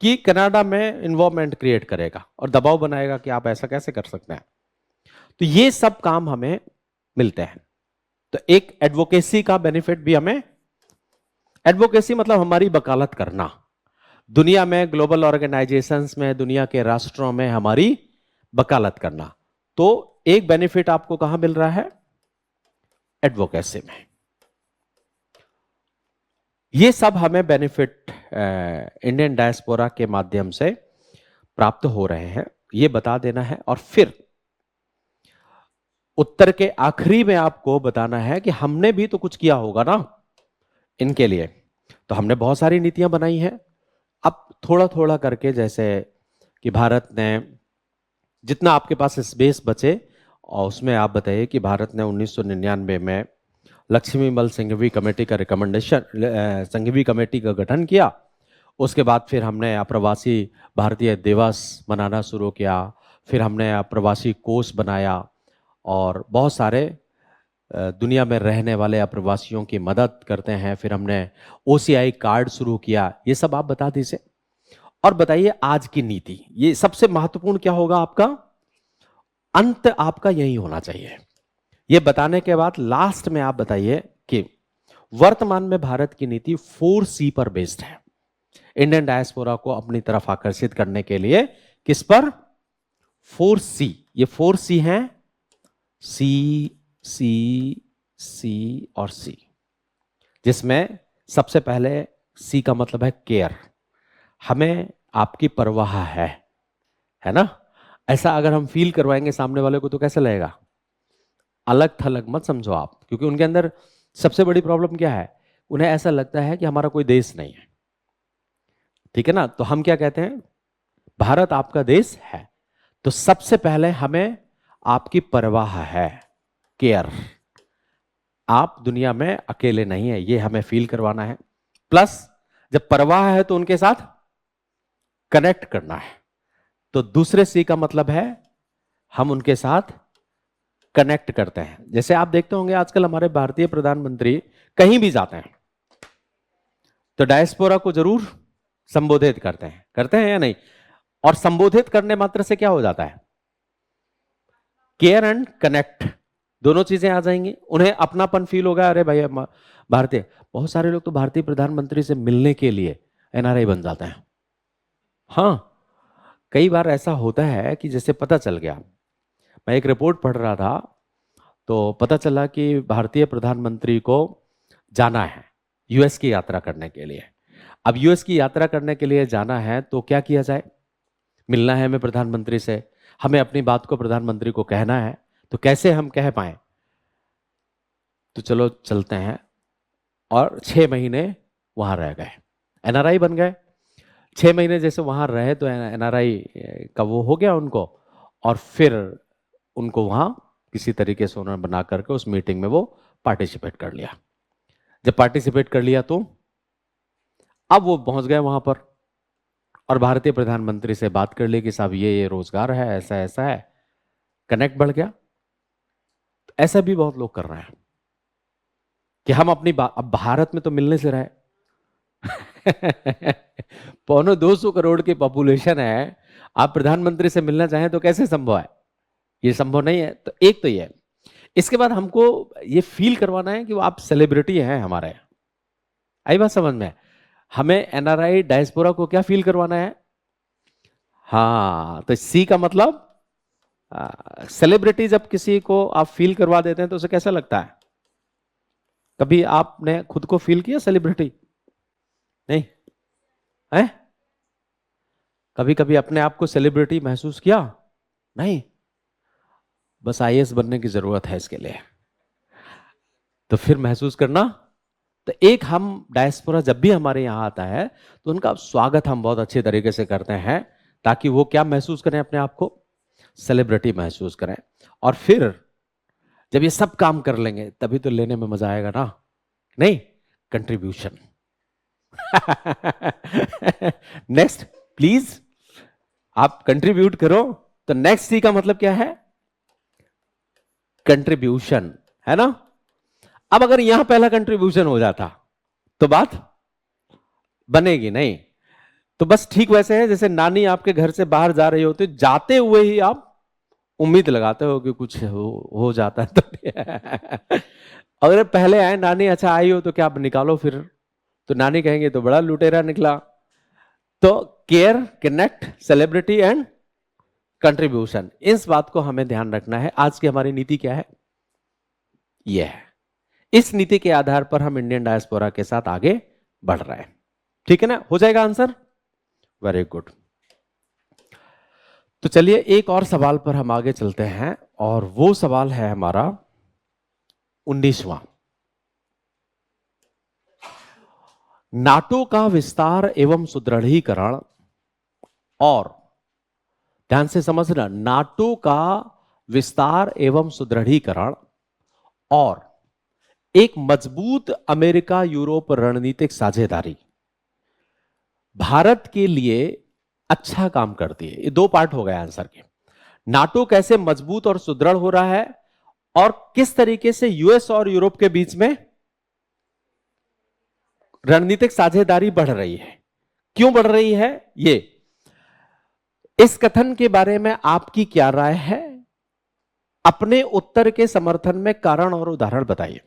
कि कनाडा में इन्वॉल्वमेंट क्रिएट करेगा और दबाव बनाएगा कि आप ऐसा कैसे कर सकते हैं। तो ये सब काम हमें मिलते हैं। तो एक एडवोकेसी का बेनिफिट भी हमें, एडवोकेसी मतलब हमारी वकालत करना, दुनिया में ग्लोबल ऑर्गेनाइजेशंस में, दुनिया के राष्ट्रों में हमारी वकालत करना। तो एक बेनिफिट आपको कहां मिल रहा है? एडवोकेसी में। ये सब हमें बेनिफिट इंडियन डायस्पोरा के माध्यम से प्राप्त हो रहे हैं, ये बता देना है। और फिर उत्तर के आखिरी में आपको बताना है कि हमने भी तो कुछ किया होगा ना इनके लिए। तो हमने बहुत सारी नीतियां बनाई हैं। अब थोड़ा थोड़ा करके, जैसे कि भारत ने, जितना आपके पास स्पेस बचे, और उसमें आप बताइए कि भारत ने 1999 में लक्ष्मीमल संघवी कमेटी का रिकमेंडेशन, संघवी कमेटी का गठन किया। उसके बाद फिर हमने अप्रवासी भारतीय दिवस मनाना शुरू किया, फिर हमने अप्रवासी कोष बनाया और बहुत सारे दुनिया में रहने वाले अप्रवासियों की मदद करते हैं। फिर हमने ओसीआई कार्ड शुरू किया। ये सब आप बता दीजिए और बताइए आज की नीति, ये सबसे महत्वपूर्ण क्या होगा आपका? अंत आपका यही होना चाहिए। ये बताने के बाद लास्ट में आप बताइए कि वर्तमान में भारत की नीति 4C पर बेस्ड है। इंडियन डायस्पोरा को अपनी तरफ आकर्षित करने के लिए किस पर? 4C। ये 4C हैं, सी, सी, सी और सी, जिसमें सबसे पहले सी का मतलब है केयर। हमें आपकी परवाह है ना? ऐसा अगर हम फील करवाएंगे सामने वाले को तो कैसा लगेगा? अलग थलग मत समझो आप, क्योंकि उनके अंदर सबसे बड़ी प्रॉब्लम क्या है? उन्हें ऐसा लगता है कि हमारा कोई देश नहीं है। ठीक है ना? तो हम क्या कहते हैं? भारत आपका देश है। तो सबसे पहले हमें आपकी परवाह है, केयर। आप दुनिया में अकेले नहीं है, ये हमें फील करवाना है। प्लस जब परवाह है तो उनके साथ कनेक्ट करना है। तो दूसरे सी का मतलब है हम उनके साथ कनेक्ट करते हैं। जैसे आप देखते होंगे आजकल हमारे भारतीय प्रधानमंत्री कहीं भी जाते हैं तो डायस्पोरा को जरूर संबोधित करते हैं या नहीं? और संबोधित करने मात्र से क्या हो जाता है? केयर एंड कनेक्ट, दोनों चीजें आ जाएंगी। उन्हें अपनापन फील होगा, अरे भाई भारतीय। बहुत सारे लोग तो भारतीय प्रधानमंत्री से मिलने के लिए एनआरआई बन जाते हैं। हाँ, कई बार ऐसा होता है कि जैसे पता चल गया, मैं एक रिपोर्ट पढ़ रहा था तो पता चला कि भारतीय प्रधानमंत्री को जाना है यूएस की यात्रा करने के लिए। अब यूएस की यात्रा करने के लिए जाना है तो क्या किया जाए? मिलना है हमें प्रधानमंत्री से, हमें अपनी बात को प्रधानमंत्री को कहना है। तो कैसे हम कह पाए? तो चलो चलते हैं। और 6 महीने वहां रह गए, एनआरआई बन गए। 6 महीने जैसे वहां रहे तो एनआरआई का वो हो गया उनको, और फिर उनको वहां किसी तरीके से उन्होंने बना करके उस मीटिंग में वो पार्टिसिपेट कर लिया। जब पार्टिसिपेट कर लिया तो अब वो पहुंच गए वहां पर और भारतीय प्रधानमंत्री से बात कर ली कि साहब ये रोजगार है, ऐसा ऐसा है, कनेक्ट बढ़ गया। तो ऐसा भी बहुत लोग कर रहे हैं कि हम अपनी अब भारत में तो मिलने से रहे 250 करोड़ की पॉपुलेशन है, आप प्रधानमंत्री से मिलना चाहें तो कैसे संभव है? ये संभव नहीं है। तो एक तो ये, इसके बाद हमको ये फील करवाना है कि वो आप सेलिब्रिटी हैं हमारे। आई बात समझ में? हमें एनआरआई डायस्पोरा को क्या फील करवाना है? हाँ, तो सी का मतलब सेलिब्रिटी। जब किसी को आप फील करवा देते हैं तो उसे कैसा लगता है? कभी आपने खुद को फील किया सेलिब्रिटी? नहीं है? कभी कभी अपने आप को सेलिब्रिटी महसूस किया? नहीं। बस आईएएस बनने की जरूरत है इसके लिए, तो फिर महसूस करना। तो एक, हम डायस्पोरा जब भी हमारे यहाँ आता है तो उनका स्वागत हम बहुत अच्छे तरीके से करते हैं, ताकि वो क्या महसूस करें? अपने आप को सेलिब्रिटी महसूस करें। और फिर जब ये सब काम कर लेंगे तभी तो लेने में मजा आएगा ना? नहीं, कंट्रीब्यूशन। नेक्स्ट प्लीज, आप कंट्रीब्यूट करो। तो नेक्स्ट सी का मतलब क्या है? कंट्रीब्यूशन, है ना। अब अगर यहां पहला कंट्रीब्यूशन हो जाता तो बात बनेगी नहीं। तो बस ठीक वैसे है जैसे नानी आपके घर से बाहर जा रही होती, जाते हुए ही आप उम्मीद लगाते हो कि कुछ हो जाता है तो अगर पहले आए नानी, अच्छा आई हो तो क्या आप निकालो फिर, तो नानी कहेंगे तो बड़ा लुटेरा निकला। तो care, connect, celebrity and contribution, इस बात को हमें ध्यान रखना है। आज की हमारी नीति क्या है, यह है। इस नीति के आधार पर हम इंडियन डायस्पोरा के साथ आगे बढ़ रहे हैं। ठीक है ना, हो जाएगा आंसर, वेरी गुड। तो चलिए एक और सवाल पर हम आगे चलते हैं, और वो सवाल है हमारा 19वां। नाटो का विस्तार एवं सुदृढ़ीकरण, और ध्यान से समझना, नाटो का विस्तार एवं सुदृढ़ीकरण और एक मजबूत अमेरिका यूरोप रणनीतिक साझेदारी भारत के लिए अच्छा काम करती है। ये दो पार्ट हो गए आंसर के। नाटो कैसे मजबूत और सुदृढ़ हो रहा है, और किस तरीके से यूएस और यूरोप के बीच में रणनीतिक साझेदारी बढ़ रही है। क्यों बढ़ रही है, ये इस कथन के बारे में आपकी क्या राय है, अपने उत्तर के समर्थन में कारण और उदाहरण बताइए।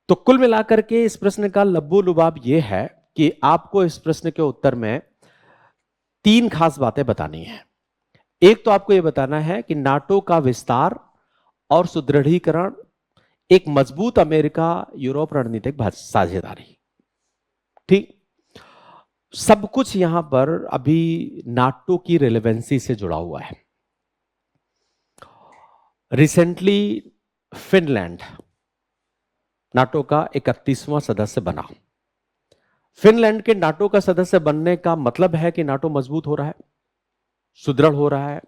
तो कुल मिलाकर के इस प्रश्न का लब्बो लुबाब यह है कि आपको इस प्रश्न के उत्तर में तीन खास बातें बतानी है। एक तो आपको यह बताना है कि नाटो का विस्तार और सुदृढ़ीकरण, एक मजबूत अमेरिका यूरोप रणनीतिक साझेदारी, ठीक। सब कुछ यहां पर अभी नाटो की रिलेवेंसी से जुड़ा हुआ है। रिसेंटली फिनलैंड नाटो का 31वां सदस्य बना। फिनलैंड के नाटो का सदस्य बनने का मतलब है कि नाटो मजबूत हो रहा है, सुदृढ़ हो रहा है।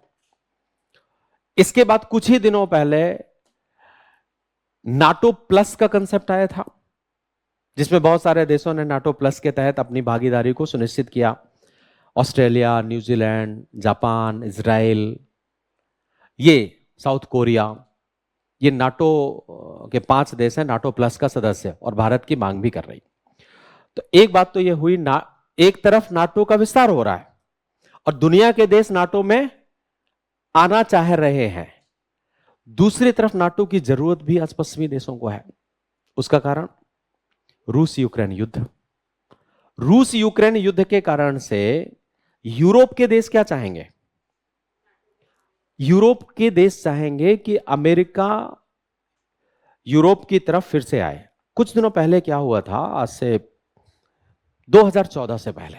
इसके बाद कुछ ही दिनों पहले नाटो प्लस का कंसेप्ट आया था, जिसमें बहुत सारे देशों ने नाटो प्लस के तहत अपनी भागीदारी को सुनिश्चित किया। ऑस्ट्रेलिया, न्यूजीलैंड, जापान, इजराइल, ये साउथ कोरिया, ये नाटो के 5 देश हैं नाटो प्लस का सदस्य, और भारत की मांग भी कर रही। तो एक बात तो ये हुई ना, एक तरफ नाटो का विस्तार हो रहा है और दुनिया के देश नाटो में आना चाह रहे हैं, दूसरी तरफ नाटो की जरूरत भी आज पश्चिमी देशों को है। उसका कारण रूस यूक्रेन युद्ध। रूस यूक्रेन युद्ध के कारण से यूरोप के देश क्या चाहेंगे, यूरोप के देश चाहेंगे कि अमेरिका यूरोप की तरफ फिर से आए। कुछ दिनों पहले क्या हुआ था, आज से 2014 से पहले,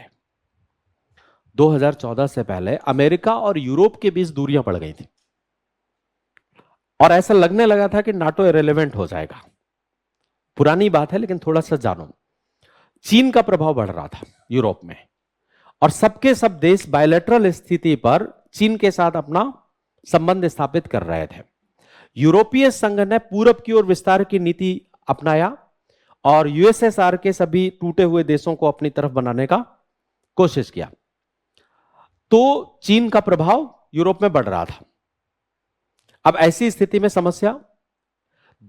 2014 से पहले अमेरिका और यूरोप के बीच दूरियां पड़ गई थी, और ऐसा लगने लगा था कि नाटो इरेलेवेंट हो जाएगा। पुरानी बात है लेकिन थोड़ा सा जानो। चीन का प्रभाव बढ़ रहा था यूरोप में, और सबके सब देश बायलैटरल स्थिति पर चीन के साथ अपना संबंध स्थापित कर रहे थे। यूरोपीय संघ ने पूरब की ओर विस्तार की नीति अपनाया और यूएसएसआर के सभी टूटे हुए देशों को अपनी तरफ बनाने का कोशिश किया। तो चीन का प्रभाव यूरोप में बढ़ रहा था। अब ऐसी स्थिति में समस्या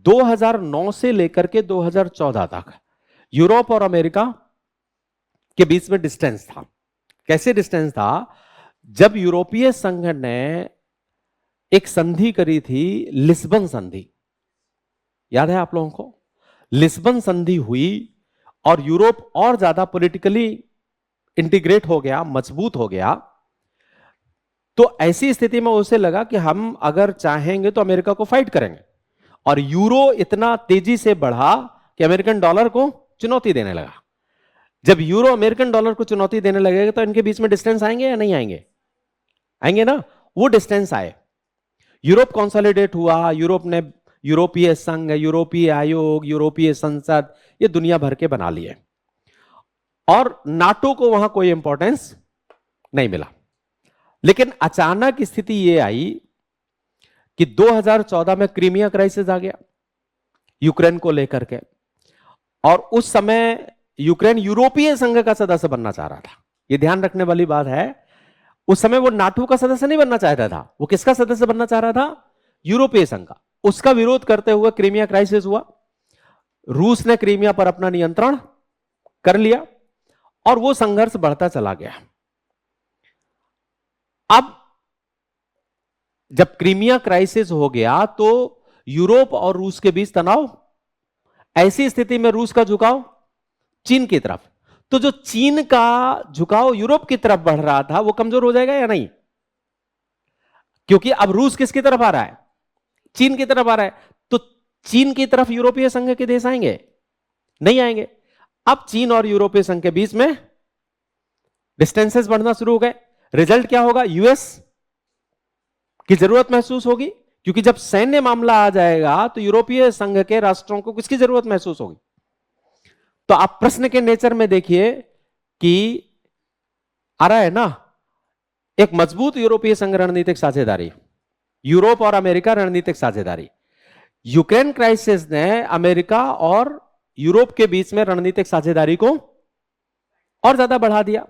2009 से लेकर के 2014 तक यूरोप और अमेरिका के बीच में डिस्टेंस था। कैसे डिस्टेंस था, जब यूरोपीय संघ ने एक संधि करी थी, लिस्बन संधि, याद है आप लोगों को? लिस्बन संधि हुई और यूरोप और ज्यादा पॉलिटिकली इंटीग्रेट हो गया, मजबूत हो गया। तो ऐसी स्थिति में उसे लगा कि हम अगर चाहेंगे तो अमेरिका को फाइट करेंगे, और यूरो इतना तेजी से बढ़ा कि अमेरिकन डॉलर को चुनौती देने लगा। जब यूरो अमेरिकन डॉलर को चुनौती देने लगेगा तो इनके बीच में डिस्टेंस आएंगे या नहीं आएंगे? आएंगे ना। वो डिस्टेंस आए, यूरोप कंसोलिडेट हुआ। यूरोप ने यूरोपीय संघ, यूरोपीय आयोग, यूरोपीय संसद, ये दुनिया भर के बना लिए, और नाटो को वहां कोई इंपॉर्टेंस नहीं मिला। लेकिन अचानक स्थिति यह आई कि 2014 में क्रीमिया क्राइसिस आ गया यूक्रेन को लेकर के, और उस समय यूक्रेन यूरोपीय संघ का सदस्य बनना चाह रहा था। यह ध्यान रखने वाली बात है, उस समय वो नाटो का सदस्य नहीं बनना चाहता था। वो किसका सदस्य बनना चाह रहा था? यूरोपीय संघ का। उसका विरोध करते हुए क्रीमिया क्राइसिस हुआ। रूस ने क्रीमिया पर अपना नियंत्रण कर लिया और वो संघर्ष बढ़ता चला गया। अब जब क्रीमिया क्राइसिस हो गया तो यूरोप और रूस के बीच तनाव, ऐसी स्थिति में रूस का झुकाव चीन की तरफ, तो जो चीन का झुकाव यूरोप की तरफ बढ़ रहा था वो कमजोर हो जाएगा या नहीं? क्योंकि अब रूस किसकी तरफ आ रहा है? चीन की तरफ आ रहा है। तो चीन की तरफ यूरोपीय संघ के देश आएंगे? नहीं आएंगे। अब चीन और यूरोपीय संघ के बीच में डिस्टेंसेस बढ़ना शुरू हो गए। रिजल्ट क्या होगा? यूएस की जरूरत महसूस होगी, क्योंकि जब सैन्य मामला आ जाएगा तो यूरोपीय संघ के राष्ट्रों को किसकी जरूरत महसूस होगी? तो आप प्रश्न के नेचर में देखिए कि आ रहा है ना, एक मजबूत यूरोपीय संघ रणनीतिक साझेदारी, यूरोप और अमेरिका रणनीतिक साझेदारी। यूक्रेन क्राइसिस ने अमेरिका और यूरोप के बीच में रणनीतिक साझेदारी को और ज्यादा बढ़ा दिया।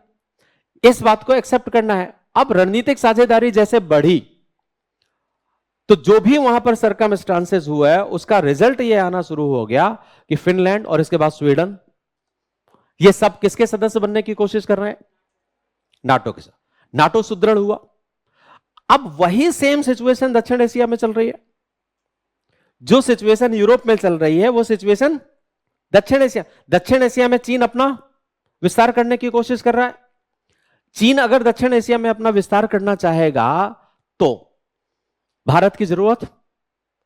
इस बात को एक्सेप्ट करना है। अब रणनीतिक साझेदारी जैसे बढ़ी तो जो भी वहां पर सर्कमस्टांसेस हुआ है उसका रिजल्ट ये आना शुरू हो गया कि फिनलैंड और इसके बाद स्वीडन, ये सब किसके सदस्य बनने की कोशिश कर रहे हैं? नाटो के साथ। नाटो सुदृढ़ हुआ। अब वही सेम सिचुएशन दक्षिण एशिया में चल रही है। जो सिचुएशन यूरोप में चल रही है वो सिचुएशन दक्षिण एशिया में चीन अपना विस्तार करने की कोशिश कर रहा है। चीन अगर दक्षिण एशिया में अपना विस्तार करना चाहेगा तो भारत की जरूरत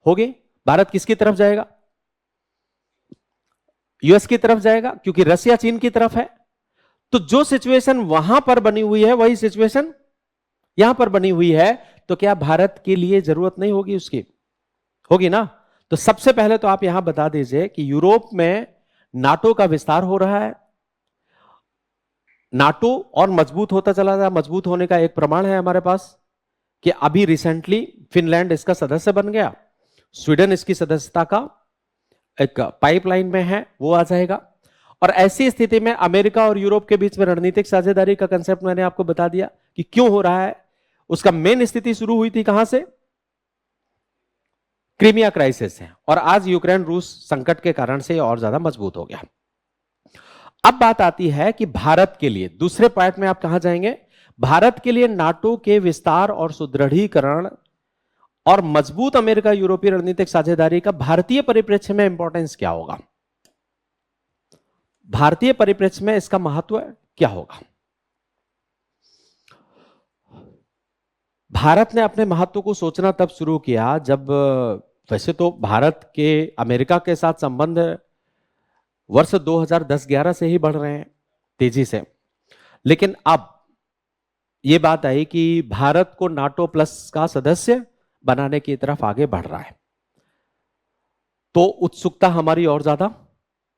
होगी। भारत किसकी तरफ जाएगा? यूएस की तरफ जाएगा, क्योंकि रसिया चीन की तरफ है। तो जो सिचुएशन वहां पर बनी हुई है वही सिचुएशन यहां पर बनी हुई है। तो क्या भारत के लिए जरूरत नहीं होगी? उसकी होगी ना। तो सबसे पहले तो आप यहां बता दीजिए कि यूरोप में नाटो का विस्तार हो रहा है। नाटो और मजबूत होता चला जाए। मजबूत होने का एक प्रमाण है हमारे पास कि अभी रिसेंटली फिनलैंड इसका सदस्य बन गया, स्वीडन इसकी सदस्यता का एक पाइपलाइन में है, वो आ जाएगा। और ऐसी स्थिति में अमेरिका और यूरोप के बीच में रणनीतिक साझेदारी का कंसेप्ट मैंने आपको बता दिया कि क्यों हो रहा है। उसका मेन स्थिति शुरू हुई थी कहां से? क्रीमिया क्राइसिस से, और आज यूक्रेन रूस संकट के कारण से और ज्यादा मजबूत हो गया। अब बात आती है कि भारत के लिए दूसरे पार्ट में आप कहां जाएंगे? भारत के लिए नाटो के विस्तार और सुदृढ़ीकरण और मजबूत अमेरिका यूरोपीय रणनीतिक साझेदारी का भारतीय परिप्रेक्ष्य में इंपॉर्टेंस क्या होगा? भारतीय परिप्रेक्ष्य में इसका महत्व क्या होगा? भारत ने अपने महत्व को सोचना तब शुरू किया जब, वैसे तो भारत के अमेरिका के साथ संबंध वर्ष 2010-11 से ही बढ़ रहे हैं तेजी से, लेकिन अब यह बात आई कि भारत को नाटो प्लस का सदस्य बनाने की तरफ आगे बढ़ रहा है, तो उत्सुकता हमारी और ज्यादा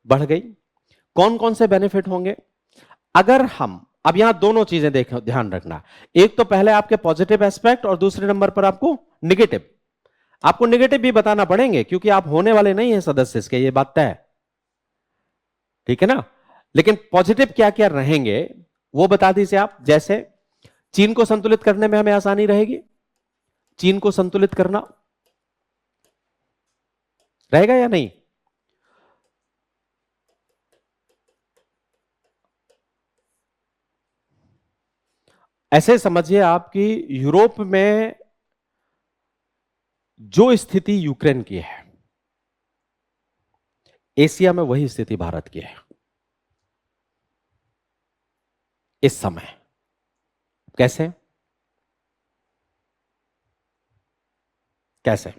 बढ़ गई। कौन कौन से बेनिफिट होंगे? अगर हम अब यहां दोनों चीजें देखो, ध्यान रखना। एक तो पहले आपके पॉजिटिव एस्पेक्ट और दूसरे नंबर पर आपको निगेटिव। आपको निगेटिव भी बताना पड़ेंगे क्योंकि आप होने वाले नहीं है सदस्य इसके, ये बात तय है, ठीक है ना। लेकिन पॉजिटिव क्या क्या रहेंगे वो बता दीजिए आप। जैसे चीन को संतुलित करने में हमें आसानी रहेगी। चीन को संतुलित करना रहेगा या नहीं? ऐसे समझिए आप कि यूरोप में जो स्थिति यूक्रेन की है, एशिया में वही स्थिति भारत की है इस समय। कैसे कैसे?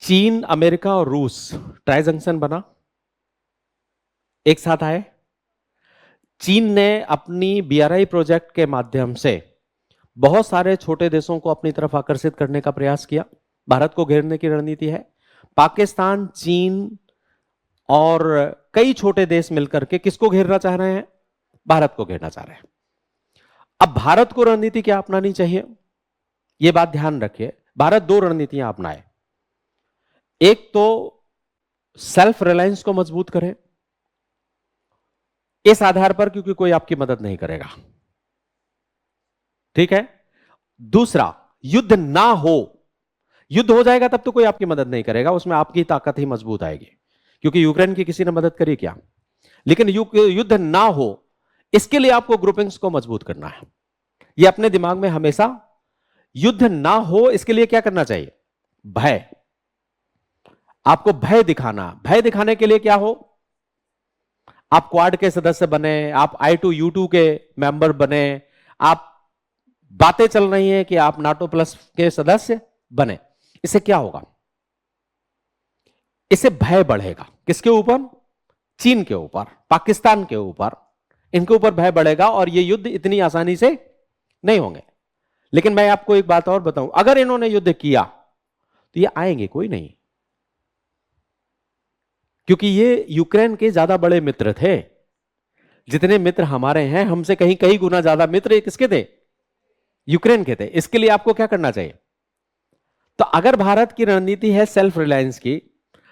चीन, अमेरिका और रूस ट्राई जंक्शन बना, एक साथ आए। चीन ने अपनी बीआरआई प्रोजेक्ट के माध्यम से बहुत सारे छोटे देशों को अपनी तरफ आकर्षित करने का प्रयास किया। भारत को घेरने की रणनीति है। पाकिस्तान, चीन और कई छोटे देश मिलकर के किसको घेरना चाह रहे हैं? भारत को घेरना चाह रहे हैं। अब भारत को रणनीति क्या अपनानी चाहिए? यह बात ध्यान रखिए, भारत दो रणनीतियां अपनाए। एक तो सेल्फ रिलायंस को मजबूत करें, इस आधार पर क्योंकि कोई आपकी मदद नहीं करेगा, ठीक है। दूसरा, युद्ध ना हो। युद्ध हो जाएगा तब तो कोई आपकी मदद नहीं करेगा, उसमें आपकी ताकत ही मजबूत आएगी, क्योंकि यूक्रेन की किसी ने मदद करी क्या? लेकिन युद्ध ना हो, इसके लिए आपको ग्रुपिंग्स को मजबूत करना है। यह अपने दिमाग में हमेशा, युद्ध ना हो इसके लिए क्या करना चाहिए? भय। आपको भय दिखाना। भय दिखाने के लिए क्या हो? आप क्वाड के सदस्य बने, आप I2U2 के मेंबर बने, आप बातें चल रही हैं कि आप नाटो प्लस के सदस्य बने। इससे क्या होगा? इससे भय बढ़ेगा। किसके ऊपर? चीन के ऊपर, पाकिस्तान के ऊपर, इनके ऊपर भय बढ़ेगा और ये युद्ध इतनी आसानी से नहीं होंगे। लेकिन मैं आपको एक बात और बताऊं, अगर इन्होंने युद्ध किया तो ये आएंगे कोई नहीं, क्योंकि ये यूक्रेन के ज्यादा बड़े मित्र थे। जितने मित्र हमारे हैं, हमसे कहीं कहीं गुना ज्यादा मित्र किसके थे? यूक्रेन के थे। इसके लिए आपको क्या करना चाहिए? तो अगर भारत की रणनीति है सेल्फ रिलायंस की,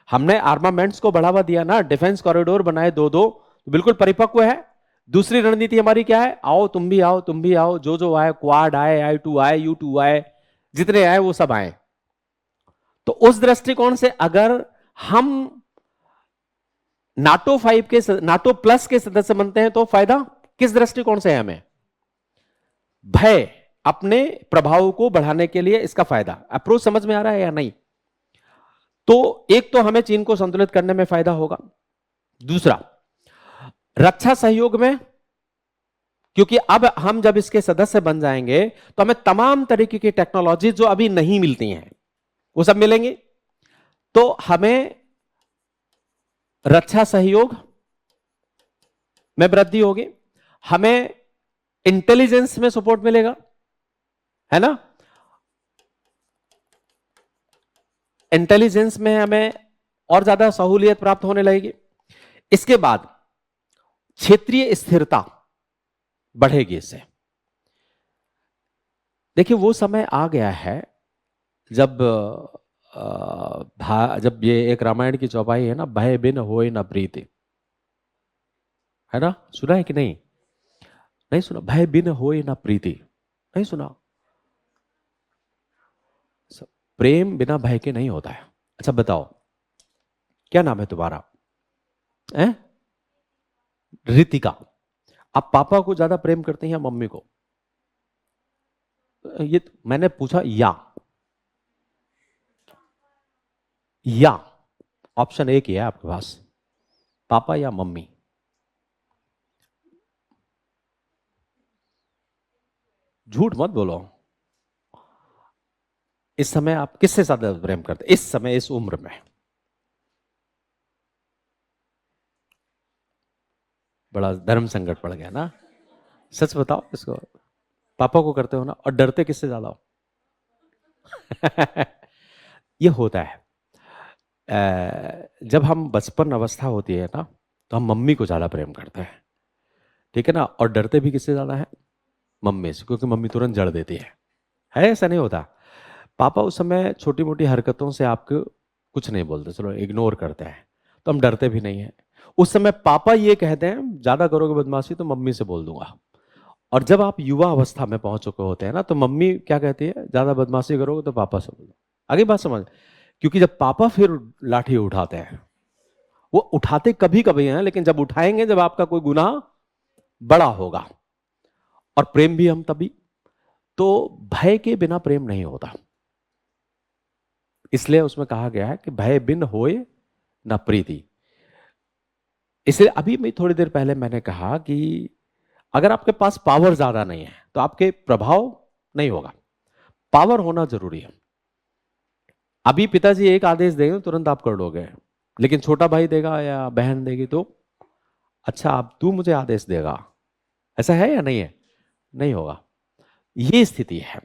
हमने आर्मामेंट्स को बढ़ावा दिया ना, डिफेंस कॉरिडोर बनाए दो दो, तो बिल्कुल परिपक्व है। दूसरी रणनीति हमारी क्या है? आओ तुम भी आओ, तुम भी आओ, जो जो आए, क्वाड आए, I2 आए, U2 आए, जितने आए वो सब आए। तो उस दृष्टिकोण से अगर हम नाटो प्लस के सदस्य बनते हैं तो फायदा किस दृष्टिकोण से है? हमें भय, अपने प्रभाव को बढ़ाने के लिए इसका फायदा। अप्रोच समझ में आ रहा है या नहीं? तो एक तो हमें चीन को संतुलित करने में फायदा होगा। दूसरा, रक्षा सहयोग में, क्योंकि अब हम जब इसके सदस्य बन जाएंगे तो हमें तमाम तरीके की टेक्नोलॉजी जो अभी नहीं मिलती हैं वो सब मिलेंगी। तो हमें रक्षा सहयोग में वृद्धि होगी, हमें इंटेलिजेंस में सपोर्ट मिलेगा, है ना? इंटेलिजेंस में हमें और ज्यादा सहूलियत प्राप्त होने लगेगी। इसके बाद क्षेत्रीय स्थिरता बढ़ेगी इससे। देखिए, वो समय आ गया है जब जब ये एक रामायण की चौपाई है ना, भय बिन होए न प्रीति, है ना? सुना है कि नहीं? नहीं सुना? भय बिन होए न प्रीति, नहीं सुना? प्रेम बिना भय के नहीं होता है। अच्छा बताओ, क्या नाम है तुम्हारा? रितिका। आप पापा को ज्यादा प्रेम करते हैं या मम्मी को? ये मैंने पूछा या ऑप्शन एक ही है आपके पास, पापा या मम्मी। झूठ मत बोलो। इस समय आप किससे ज्यादा प्रेम करते? इस समय, इस उम्र में? बड़ा धर्म संकट पड़ गया ना। सच बताओ इसको, पापा को करते हो ना? और डरते किससे ज्यादा हो? ये होता है। जब हम बचपन अवस्था होती है ना, तो हम मम्मी को ज्यादा प्रेम करते हैं, ठीक है ना? और डरते भी किससे ज्यादा है? मम्मी से, क्योंकि मम्मी तुरंत जड़ देती है। ऐसा नहीं होता? पापा उस समय छोटी मोटी हरकतों से आपको कुछ नहीं बोलते, चलो इग्नोर करते हैं, तो हम डरते भी नहीं है। उस समय पापा ये कहते हैं ज्यादा करोगे बदमाशी तो मम्मी से बोल दूंगा। और जब आप युवा अवस्था में पहुंच चुके होते हैं ना, तो मम्मी क्या कहती है? ज्यादा बदमाशी करोगे तो पापा से बोलो। आगे बात समझ? क्योंकि जब पापा फिर लाठी उठाते हैं, वो उठाते कभी कभी हैं, लेकिन जब उठाएंगे जब आपका कोई गुनाह बड़ा होगा। और प्रेम भी हम तभी। तो भय के बिना प्रेम नहीं होता, इसलिए उसमें कहा गया है कि भय बिन होए न प्रीति। इसलिए अभी मैं थोड़ी देर पहले मैंने कहा कि अगर आपके पास पावर ज्यादा नहीं है तो आपके प्रभाव नहीं होगा। पावर होना जरूरी है। अभी पिताजी एक आदेश देंगे तुरंत आप कर लोगे, लेकिन छोटा भाई देगा या बहन देगी तो अच्छा अब तू मुझे आदेश देगा, ऐसा है या नहीं है? नहीं होगा। ये स्थिति है।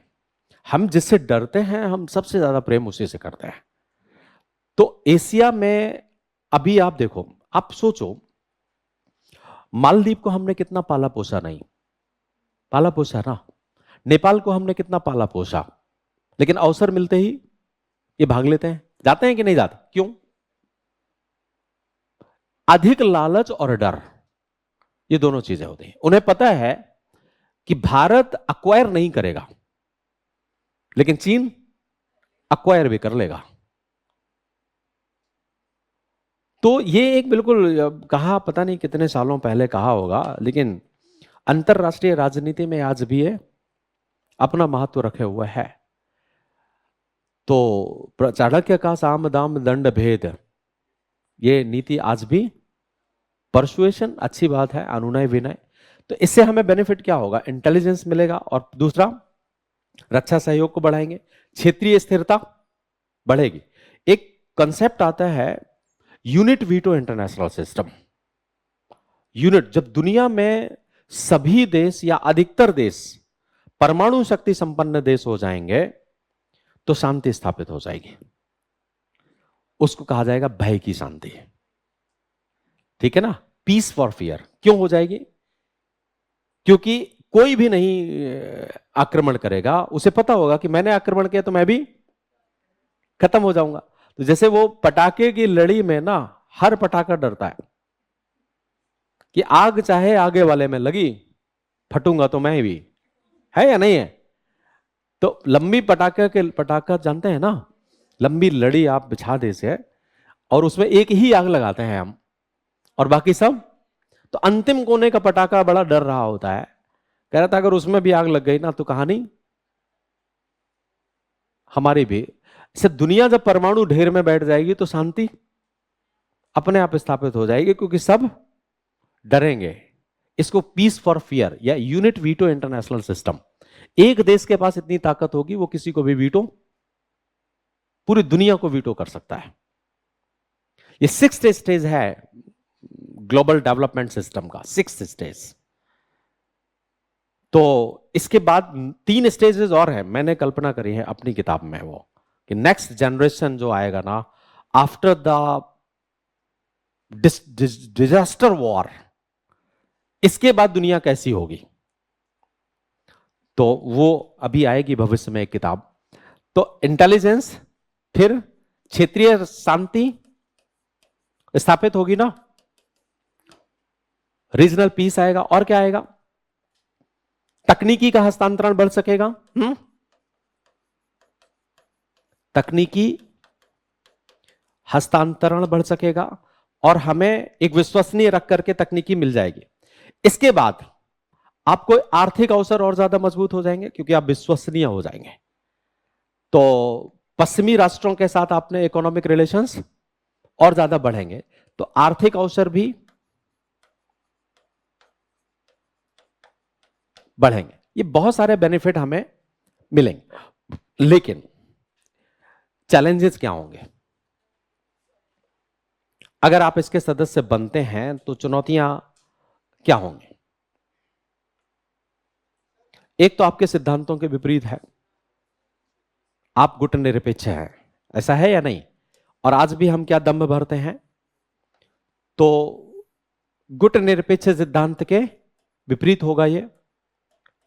हम जिससे डरते हैं हम सबसे ज्यादा प्रेम उसी से करते हैं। तो एशिया में अभी आप देखो, आप सोचो, मालदीव को हमने कितना पाला पोसा नहीं? पाला पोसा ना। नेपाल को हमने कितना पाला पोसा, लेकिन अवसर मिलते ही ये भाग लेते हैं। जाते हैं कि नहीं जाते? क्यों? अधिक लालच और डर, ये दोनों चीजें होती हैं। उन्हें पता है कि भारत अक्वायर नहीं करेगा, लेकिन चीन अक्वायर भी कर लेगा। तो ये एक बिल्कुल कहा, पता नहीं कितने सालों पहले कहा होगा, लेकिन अंतरराष्ट्रीय राजनीति में आज भी ये अपना महत्व रखे हुए है। तो चाणक्य का साम दाम दंड भेद, ये नीति आज भी, परसुएशन अच्छी बात है, अनुनय विनय, तो इससे हमें बेनिफिट क्या होगा? इंटेलिजेंस मिलेगा, और दूसरा रक्षा सहयोग को बढ़ाएंगे, क्षेत्रीय स्थिरता बढ़ेगी। एक कंसेप्ट आता है unit veto international system. Unit, जब दुनिया में सभी देश या अधिकतर देश परमाणु शक्ति संपन्न देश हो जाएंगे तो शांति स्थापित हो जाएगी। उसको कहा जाएगा भय की शांति, ठीक है ना? Peace for fear. क्यों हो जाएगी? क्योंकि कोई भी नहीं आक्रमण करेगा, उसे पता होगा कि मैंने आक्रमण किया तो मैं भी खत्म हो जाऊंगा। तो जैसे वो पटाखे की लड़ी में ना, हर पटाखा डरता है कि आग चाहे आगे वाले में लगी, फटूंगा तो मैं भी, है या नहीं है? तो लंबी पटाखा जानते हैं ना, लंबी लड़ी आप बिछा दे से, और उसमें एक ही आग लगाते हैं हम, और बाकी सब, तो अंतिम कोने का पटाखा बड़ा डर रहा होता है, कह रहा था अगर उसमें भी आग लग गई ना तो कहानी हमारी भी। से दुनिया जब परमाणु ढेर में बैठ जाएगी तो शांति अपने आप स्थापित हो जाएगी, क्योंकि सब डरेंगे। इसको पीस फॉर फियर या यूनिट वीटो इंटरनेशनल सिस्टम। एक देश के पास इतनी ताकत होगी, वो किसी को भी वीटो, पूरी दुनिया को वीटो कर सकता है। ये 6th स्टेज है ग्लोबल डेवलपमेंट सिस्टम का, 6th स्टेज। तो इसके बाद 3 स्टेजेस और है, मैंने कल्पना करी है अपनी किताब में, वो कि नेक्स्ट जनरेशन जो आएगा ना, आफ्टर द डिजास्टर वॉर, इसके बाद दुनिया कैसी होगी, तो वो अभी आएगी भविष्य में एक किताब। तो इंटेलिजेंस, फिर क्षेत्रीय शांति स्थापित होगी ना, रीजनल पीस आएगा, और क्या आएगा? तकनीकी का हस्तांतरण बढ़ सकेगा। तकनीकी हस्तांतरण बढ़ सकेगा, और हमें एक विश्वसनीय रख करके तकनीकी मिल जाएगी। इसके बाद आपको आर्थिक अवसर और ज्यादा मजबूत हो जाएंगे, क्योंकि आप विश्वसनीय हो जाएंगे। तो पश्चिमी राष्ट्रों के साथ आपने इकोनॉमिक रिलेशंस और ज्यादा बढ़ेंगे, तो आर्थिक अवसर भी बढ़ेंगे। ये बहुत सारे बेनिफिट हमें मिलेंगे, लेकिन चैलेंजेस क्या होंगे? अगर आप इसके सदस्य बनते हैं तो चुनौतियां क्या होंगी? एक तो आपके सिद्धांतों के विपरीत है, आप गुटनिरपेक्ष हैं, ऐसा है या नहीं? और आज भी हम क्या दम्भ भरते हैं? तो गुटनिरपेक्ष सिद्धांत के विपरीत होगा ये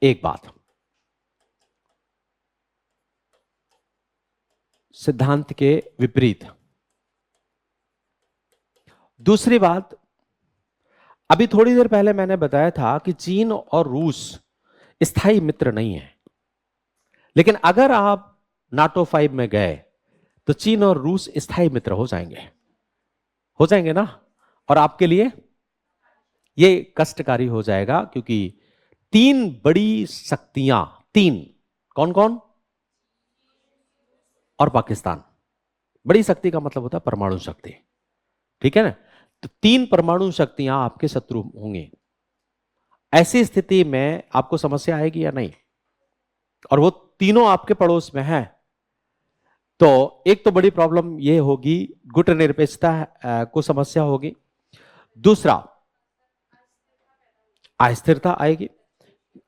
एक बात। सिद्धांत के विपरीत। दूसरी बात, अभी थोड़ी देर पहले मैंने बताया था कि चीन और रूस स्थायी मित्र नहीं है, लेकिन अगर आप नाटो 5 में गए तो चीन और रूस स्थायी मित्र हो जाएंगे ना। और आपके लिए ये कष्टकारी हो जाएगा, क्योंकि 3 बड़ी शक्तियां, 3, कौन कौन? और पाकिस्तान। बड़ी शक्ति का मतलब होता है परमाणु शक्ति, ठीक है ना? तो 3 परमाणु शक्तियां आपके शत्रु होंगे। ऐसी स्थिति में आपको समस्या आएगी या नहीं? और वो तीनों आपके पड़ोस में हैं, तो एक तो बड़ी प्रॉब्लम ये होगी, गुटनिरपेक्षता को समस्या होगी। दूसरा, अस्थिरता आएगी।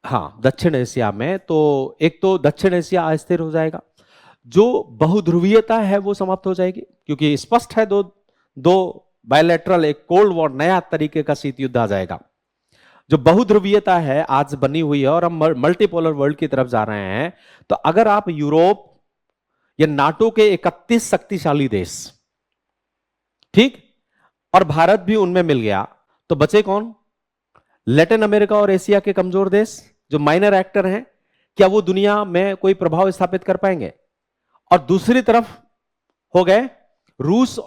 हाँ, दक्षिण एशिया में तो एक तो दक्षिण एशिया अस्थिर हो जाएगा, जो बहुध्रुवीयता है वो समाप्त हो जाएगी, क्योंकि स्पष्ट है दो बायलैटरल, एक कोल्ड वॉर, नया तरीके का शीत युद्ध आ जाएगा। जो बहुध्रुवीयता है आज बनी हुई है, और हम मल्टीपोलर वर्ल्ड की तरफ जा रहे हैं। तो अगर आप यूरोप या नाटो के 31 शक्तिशाली देश, ठीक, और भारत भी उनमें मिल गया, तो बचे कौन? लैटिन अमेरिका और एशिया के कमजोर देश जो माइनर एक्टर हैं, क्या वो दुनिया में कोई प्रभाव स्थापित कर पाएंगे? और दूसरी तरफ हो गए रूस,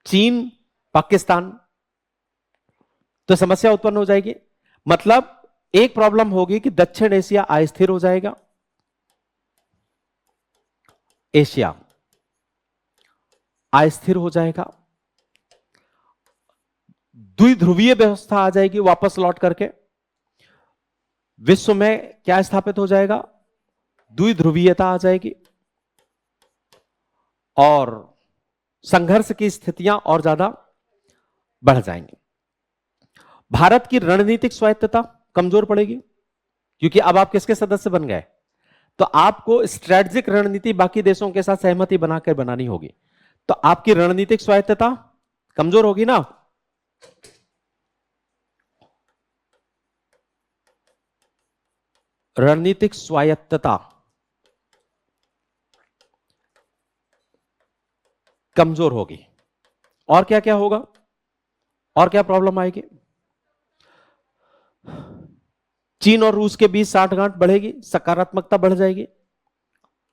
चीन, पाकिस्तान, तो समस्या उत्पन्न हो जाएगी। मतलब एक प्रॉब्लम होगी कि दक्षिण एशिया अस्थिर हो जाएगा, एशिया अस्थिर हो जाएगा, द्विध्रुवीय व्यवस्था आ जाएगी वापस लौट करके। विश्व में क्या स्थापित हो जाएगा? द्विध्रुवीयता आ जाएगी और संघर्ष की स्थितियां और ज्यादा बढ़ जाएंगी। भारत की रणनीतिक स्वायत्तता कमजोर पड़ेगी, क्योंकि अब आप किसके सदस्य बन गए, तो आपको स्ट्रेटेजिक रणनीति बाकी देशों के साथ सहमति बनाकर बनानी होगी। तो आपकी रणनीतिक स्वायत्तता कमजोर होगी ना। रणनीतिक स्वायत्तता कमजोर होगी। और क्या क्या होगा, और क्या प्रॉब्लम आएगी? चीन और रूस के बीच साठगांठ बढ़ेगी, सकारात्मकता बढ़ जाएगी।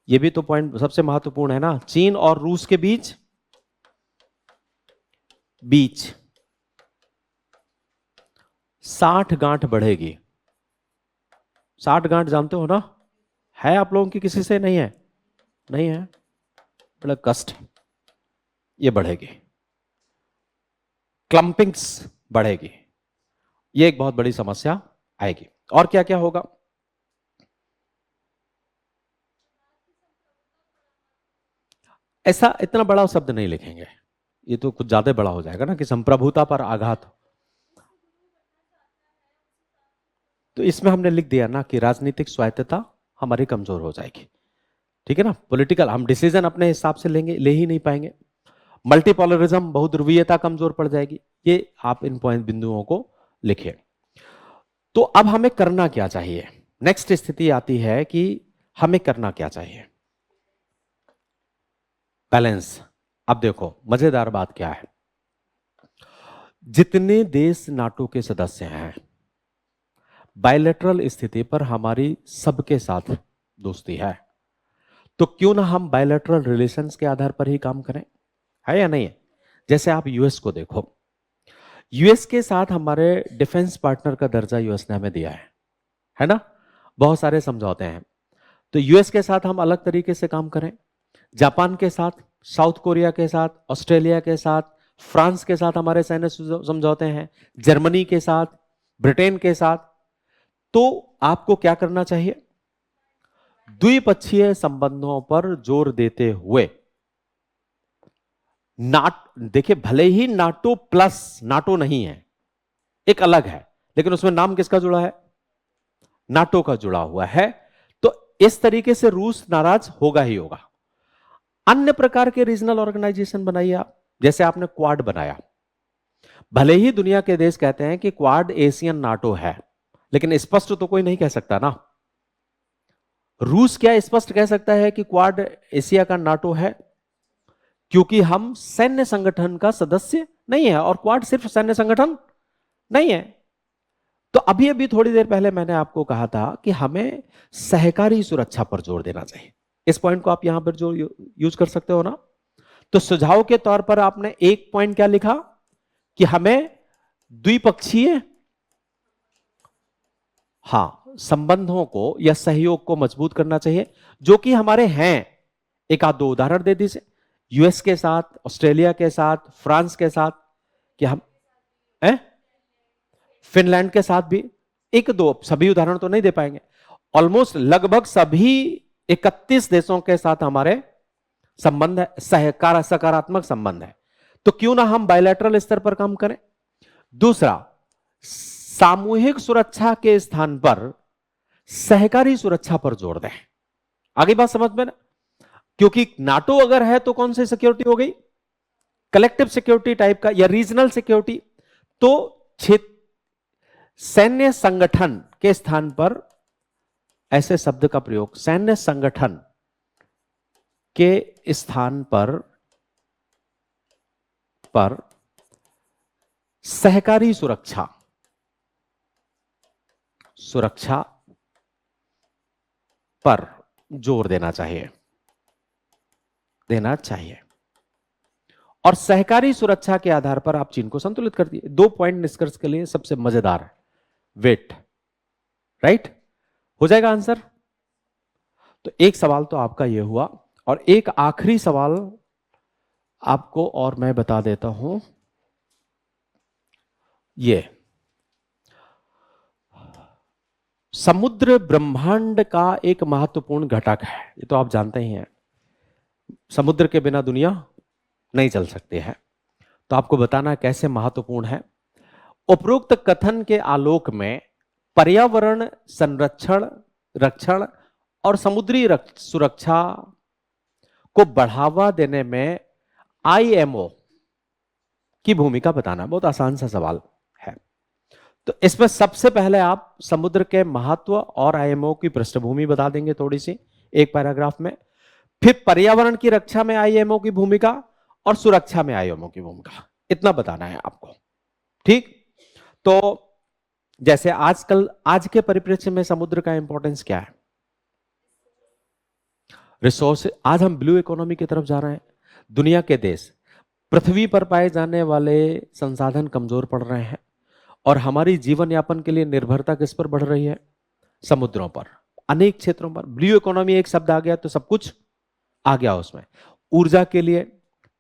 यह भी तो पॉइंट सबसे महत्वपूर्ण है ना। चीन और रूस के बीच साठगांठ बढ़ेगी। साठगांठ जानते हो ना, है आप लोगों की किसी से? नहीं है, नहीं है, बड़ा कष्ट, ये बढ़ेगी। क्लंपिंग्स बढ़ेगी, ये एक बहुत बड़ी समस्या आएगी। और क्या क्या होगा? ऐसा इतना बड़ा शब्द नहीं लिखेंगे, ये तो कुछ ज्यादा बड़ा हो जाएगा ना, कि संप्रभुता पर आघात। तो इसमें हमने लिख दिया ना कि राजनीतिक स्वायत्तता हमारी कमजोर हो जाएगी, ठीक है ना। पॉलिटिकल हम डिसीजन अपने हिसाब से लेंगे, ले ही नहीं पाएंगे। मल्टीपोलरिज्म, बहुध्रुवीयता कमजोर पड़ जाएगी। ये आप इन पॉइंट बिंदुओं को लिखिए। तो अब हमें करना क्या चाहिए? नेक्स्ट स्थिति आती है कि हमें करना क्या चाहिए। बैलेंस। अब देखो मजेदार बात क्या है, जितने देश नाटो के सदस्य हैं, बायलैटरल स्थिति पर हमारी सबके साथ दोस्ती है। तो क्यों ना हम बायलैटरल रिलेशंस के आधार पर ही काम करें, है या नहीं है? जैसे आप यूएस को देखो, यूएस के साथ हमारे डिफेंस पार्टनर का दर्जा यूएस ने हमें दिया है ना। बहुत सारे समझौते हैं, तो यूएस के साथ हम अलग तरीके से काम करें, जापान के साथ, साउथ कोरिया के साथ, ऑस्ट्रेलिया के साथ, फ्रांस के साथ हमारे सैन्य समझौते हैं, जर्मनी के साथ, ब्रिटेन के साथ। तो आपको क्या करना चाहिए? द्विपक्षीय संबंधों पर जोर देते हुए देखिए, भले ही नाटो प्लस नाटो नहीं है, एक अलग है, लेकिन उसमें नाम किसका जुड़ा है? नाटो का जुड़ा हुआ है। तो इस तरीके से रूस नाराज होगा ही होगा। अन्य प्रकार के रीजनल ऑर्गेनाइजेशन बनाइए आप, जैसे आपने क्वाड बनाया। भले ही दुनिया के देश कहते हैं कि क्वाड एशियन नाटो है, लेकिन स्पष्ट तो कोई नहीं कह सकता ना। रूस क्या स्पष्ट कह सकता है कि क्वाड एशिया का नाटो है? क्योंकि हम सैन्य संगठन का सदस्य नहीं है, और क्वाड सिर्फ सैन्य संगठन नहीं है। तो अभी अभी थोड़ी देर पहले मैंने आपको कहा था कि हमें सहकारी सुरक्षा पर जोर देना चाहिए। इस पॉइंट को आप यहां पर जो यूज कर सकते हो ना। तो सुझाव के तौर पर आपने एक पॉइंट क्या लिखा कि हमें द्विपक्षीय संबंधों को या सहयोग को मजबूत करना चाहिए, जो कि हमारे हैं। एक आध दो उदाहरण दे दीजिए, यूएस के साथ, ऑस्ट्रेलिया के साथ, फ्रांस के साथ, कि हम फिनलैंड के साथ भी। एक दो, सभी उदाहरण तो नहीं दे पाएंगे। ऑलमोस्ट लगभग सभी 31 देशों के साथ हमारे संबंध है, सकारात्मक संबंध है। तो क्यों ना हम बायलैटरल स्तर पर काम करें। दूसरा, सामूहिक सुरक्षा के स्थान पर सहकारी सुरक्षा पर जोर दें। आगे बात समझ में ना। क्योंकि नाटो अगर है तो कौन सी सिक्योरिटी हो गई? कलेक्टिव सिक्योरिटी टाइप का, या रीजनल सिक्योरिटी। तो सैन्य संगठन के स्थान पर ऐसे शब्द का प्रयोग, सैन्य संगठन के स्थान पर सहकारी सुरक्षा पर जोर देना चाहिए। और सहकारी सुरक्षा के आधार पर आप चीन को संतुलित कर दिए। 2 पॉइंट निष्कर्ष के लिए सबसे मजेदार है वेट, राइट? हो जाएगा आंसर। तो एक सवाल तो आपका यह हुआ, और एक आखिरी सवाल आपको और मैं बता देता हूं। ये समुद्र ब्रह्मांड का एक महत्वपूर्ण घटक है, ये तो आप जानते ही हैं। समुद्र के बिना दुनिया नहीं चल सकती है। तो आपको बताना कैसे महत्वपूर्ण है। उपरोक्त कथन के आलोक में पर्यावरण संरक्षण, रक्षण और समुद्री सुरक्षा को बढ़ावा देने में आईएमओ की भूमिका बताना। बहुत आसान सा सवाल है। तो इसमें सबसे पहले आप समुद्र के महत्व और आईएमओ की पृष्ठभूमि बता देंगे थोड़ी सी, एक पैराग्राफ में। फिर पर्यावरण की रक्षा में आईएमओ की भूमिका और सुरक्षा में आईएमओ की भूमिका, इतना बताना है आपको, ठीक? तो जैसे आजकल, आज के परिप्रेक्ष्य में समुद्र का इंपॉर्टेंस क्या है? रिसोर्स। आज हम ब्लू इकोनॉमी की तरफ जा रहे हैं। दुनिया के देश, पृथ्वी पर पाए जाने वाले संसाधन कमजोर पड़ रहे हैं, और हमारी जीवन यापन के लिए निर्भरता किस पर बढ़ रही है? समुद्रों पर, अनेक क्षेत्रों पर। ब्लू इकोनॉमी एक शब्द आ गया तो सब कुछ आ गया उसमें। ऊर्जा के लिए,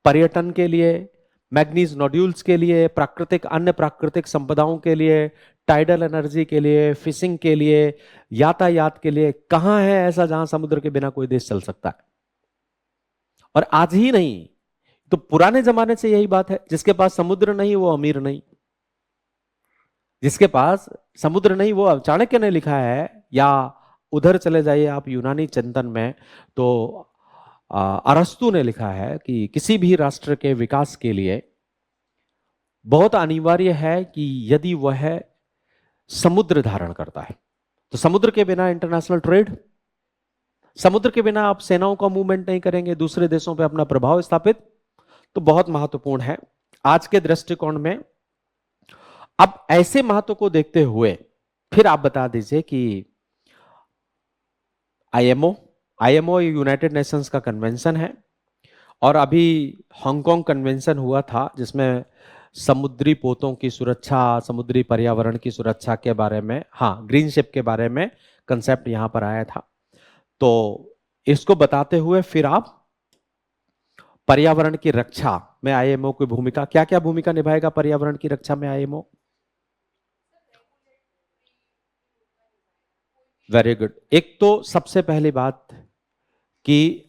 पर्यटन के लिए, मैग्नीज नोड्यूल्स के लिए, प्राकृतिक, अन्य प्राकृतिक संपदाओं के लिए, टाइडल एनर्जी के लिए, फिशिंग के लिए, यातायात के लिए। कहां है ऐसा जहां समुद्र के बिना कोई देश चल सकता है? और आज ही नहीं तो पुराने जमाने से यही बात है, जिसके पास समुद्र नहीं वो अमीर नहीं। जिसके पास समुद्र नहीं वो, चाणक्य ने लिखा है, या उधर चले जाइए आप यूनानी चिंतन में, तो अरस्तु ने लिखा है कि किसी भी राष्ट्र के विकास के लिए बहुत अनिवार्य है कि यदि वह समुद्र धारण करता है। तो समुद्र के बिना इंटरनेशनल ट्रेड, समुद्र के बिना आप सेनाओं का मूवमेंट नहीं करेंगे, दूसरे देशों पे अपना प्रभाव स्थापित, तो बहुत महत्वपूर्ण है आज के दृष्टिकोण में। अब ऐसे महत्व को देखते हुए फिर आप बता दीजिए कि आईएमओ यूनाइटेड नेशंस का कन्वेंशन है, और अभी हांगकांग कन्वेंशन हुआ था जिसमें समुद्री पोतों की सुरक्षा, समुद्री पर्यावरण की सुरक्षा के बारे में, हाँ, ग्रीन शिप के बारे में कंसेप्ट यहां पर आया था। तो इसको बताते हुए फिर आप पर्यावरण की रक्षा में आईएमओ की भूमिका, क्या क्या भूमिका निभाएगा पर्यावरण की रक्षा में आईएमओ? Very good. एक तो सबसे पहली बात कि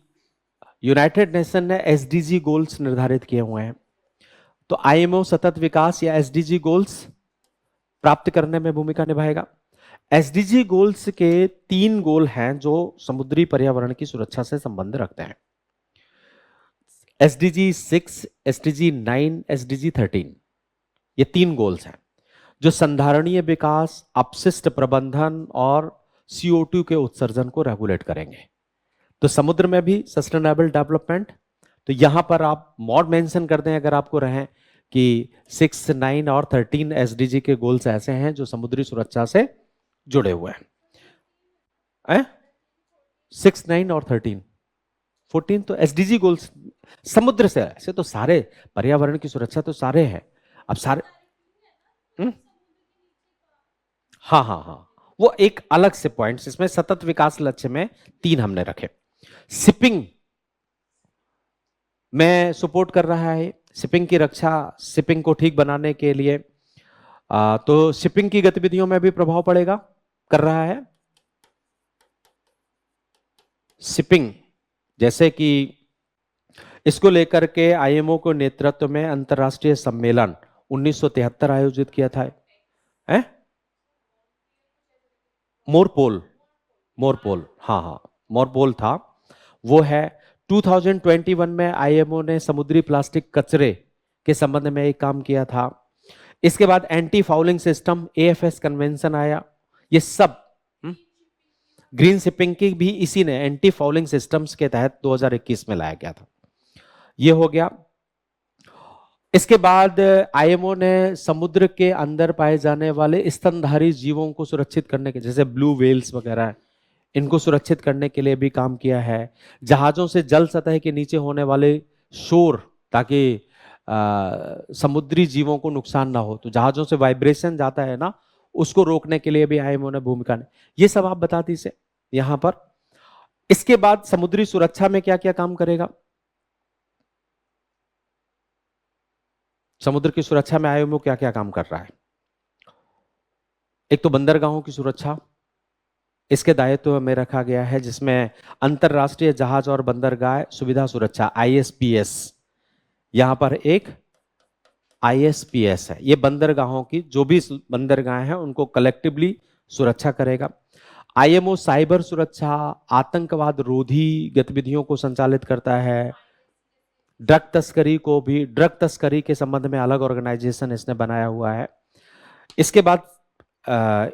यूनाइटेड नेशन ने एसडीजी गोल्स निर्धारित किए हुए हैं, तो आईएमओ सतत विकास या एसडीजी गोल्स प्राप्त करने में भूमिका निभाएगा। एसडीजी गोल्स के 3 गोल हैं जो समुद्री पर्यावरण की सुरक्षा से संबंध रखते हैं। एसडीजी 6, एसडीजी 9, एसडीजी 13, ये 3 गोल्स हैं जो संधारणीय विकास, अपशिष्ट प्रबंधन और CO2 के उत्सर्जन को रेगुलेट करेंगे। तो समुद्र में भी सस्टेनेबल डेवलपमेंट, तो यहां पर आप मॉड मेंशन कर दें अगर आपको रहे कि 6, 9 और 13 एसडीजी के गोल्स ऐसे हैं जो समुद्री सुरक्षा से जुड़े हुए हैं। 6, 9 और 13, 14 तो एसडीजी गोल्स समुद्र से, ऐसे तो सारे पर्यावरण की सुरक्षा तो सारे हैं। अब सारे हाँ हाँ हाँ, वो एक अलग से पॉइंट्स, इसमें सतत विकास लक्ष्य में 3 हमने रखे। शिपिंग में सपोर्ट कर रहा है, शिपिंग की रक्षा, शिपिंग को ठीक बनाने के लिए, तो शिपिंग की गतिविधियों में भी प्रभाव पड़ेगा, कर रहा है। शिपिंग जैसे कि इसको लेकर के आईएमओ को नेतृत्व में अंतरराष्ट्रीय सम्मेलन 1973 आयोजित किया था। मोरपोल, हाँ हाँ, मोरपोल था वो है। 2021 में आईएमओ ने समुद्री प्लास्टिक कचरे के संबंध में एक काम किया था। इसके बाद anti fouling system AFS convention आया। ये सब ग्रीन शिपिंग की भी इसी ने एंटी फाउलिंग सिस्टम्स के तहत 2021 में लाया गया था। ये हो गया। इसके बाद आईएमओ ने समुद्र के अंदर पाए जाने वाले स्तनधारी जीवों को सुरक्षित करने के, जैसे ब्लू व्हेल्स वगैरह, इनको सुरक्षित करने के लिए भी काम किया है। जहाजों से जल सतह के नीचे होने वाले शोर, ताकि समुद्री जीवों को नुकसान ना हो, तो जहाजों से वाइब्रेशन जाता है ना, उसको रोकने के लिए भी आईएमओ ने भूमिका ने, ये सब आप बता दीजिए यहां पर। इसके बाद समुद्री सुरक्षा में क्या क्या काम करेगा? समुद्र की सुरक्षा में आईएमओ क्या क्या काम कर रहा है? एक तो बंदरगाहों की सुरक्षा इसके दायित्व में रखा गया है, जिसमें अंतरराष्ट्रीय जहाज और बंदरगाह सुविधा सुरक्षा आईएसपीएस, यहां पर एक आईएसपीएस है, ये बंदरगाहों की जो भी बंदरगाह हैं उनको कलेक्टिवली सुरक्षा करेगा। आईएमओ साइबर सुरक्षा, आतंकवाद रोधी गतिविधियों को संचालित करता है। ड्रग तस्करी के संबंध में अलग ऑर्गेनाइजेशन इसने बनाया हुआ है। इसके बाद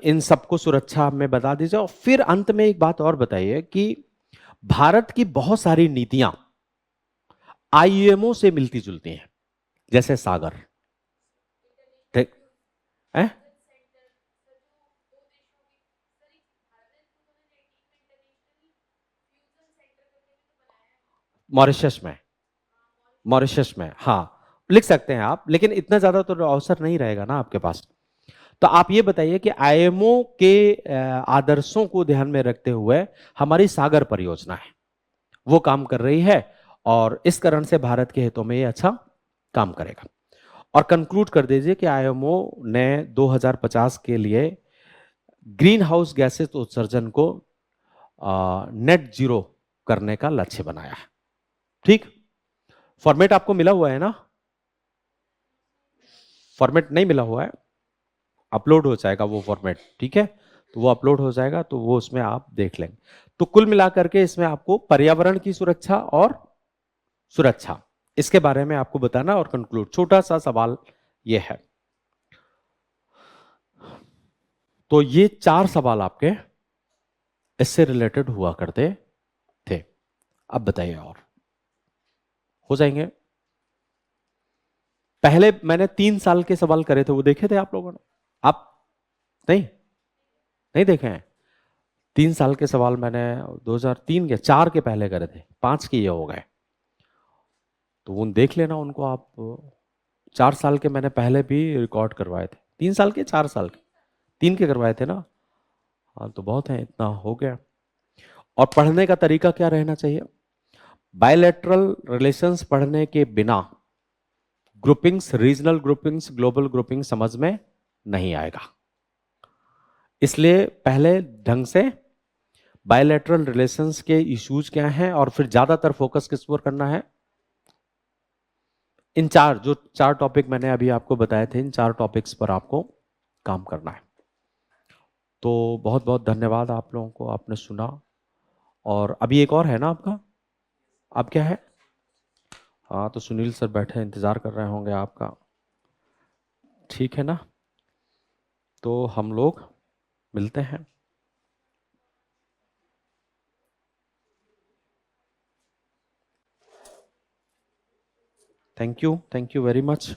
इन सबको सुरक्षा में बता दीजिए। और फिर अंत में एक बात और बताइए कि भारत की बहुत सारी नीतियां आईएमओ से मिलती जुलती हैं, जैसे सागर, ठीक है? मॉरिशस में, मॉरिशस में, हाँ, लिख सकते हैं आप, लेकिन इतना ज्यादा तो अवसर नहीं रहेगा ना आपके पास। तो आप ये बताइए कि आईएमओ के आदर्शों को ध्यान में रखते हुए हमारी सागर परियोजना है वो काम कर रही है, और इस कारण से भारत के हितों में ये अच्छा काम करेगा। और कंक्लूड कर दीजिए कि आईएमओ ने 2050 के लिए ग्रीन हाउस गैसेस उत्सर्जन को नेट जीरो करने का लक्ष्य बनाया है। ठीक, फॉर्मेट आपको मिला हुआ है ना? फॉर्मेट नहीं मिला हुआ है, अपलोड हो जाएगा वो फॉर्मेट, ठीक है? तो वो अपलोड हो जाएगा, तो वो उसमें आप देख लेंगे। तो कुल मिलाकर के इसमें आपको पर्यावरण की सुरक्षा और सुरक्षा, इसके बारे में आपको बताना और कंक्लूड, छोटा सा सवाल ये है। तो ये 4 सवाल आपके इससे रिलेटेड हुआ करते थे। अब बताइए, और हो जाएंगे? पहले मैंने 3 साल के सवाल करे थे, वो देखे थे आप लोगों ने? आप नहीं, नहीं देखे हैं? 3 साल के सवाल मैंने 2003 के 4 के पहले करे थे, 5 के ये हो गए, तो उन देख लेना उनको आप। 4 साल के मैंने पहले भी रिकॉर्ड करवाए थे, 3 साल के, 4 साल के, 3 के करवाए थे ना। हाँ, तो बहुत है, इतना हो गया। और पढ़ने का तरीका क्या रहना चाहिए? बायलैटरल रिलेशंस पढ़ने के बिना groupings, regional groupings, global grouping समझ में नहीं आएगा। इसलिए पहले ढंग से बायलैटरल रिलेशंस के इश्यूज क्या हैं, और फिर ज्यादातर फोकस किस पर करना है? इन 4 टॉपिक मैंने अभी आपको बताए थे, इन 4 टॉपिक्स पर आपको काम करना है। तो बहुत बहुत धन्यवाद आप लोगों को, आपने सुना। और अभी एक और है ना आपका, आप क्या है? हाँ, तो सुनील सर बैठे इंतजार कर रहे होंगे आपका, ठीक है ना? तो हम लोग मिलते हैं। Thank you very much.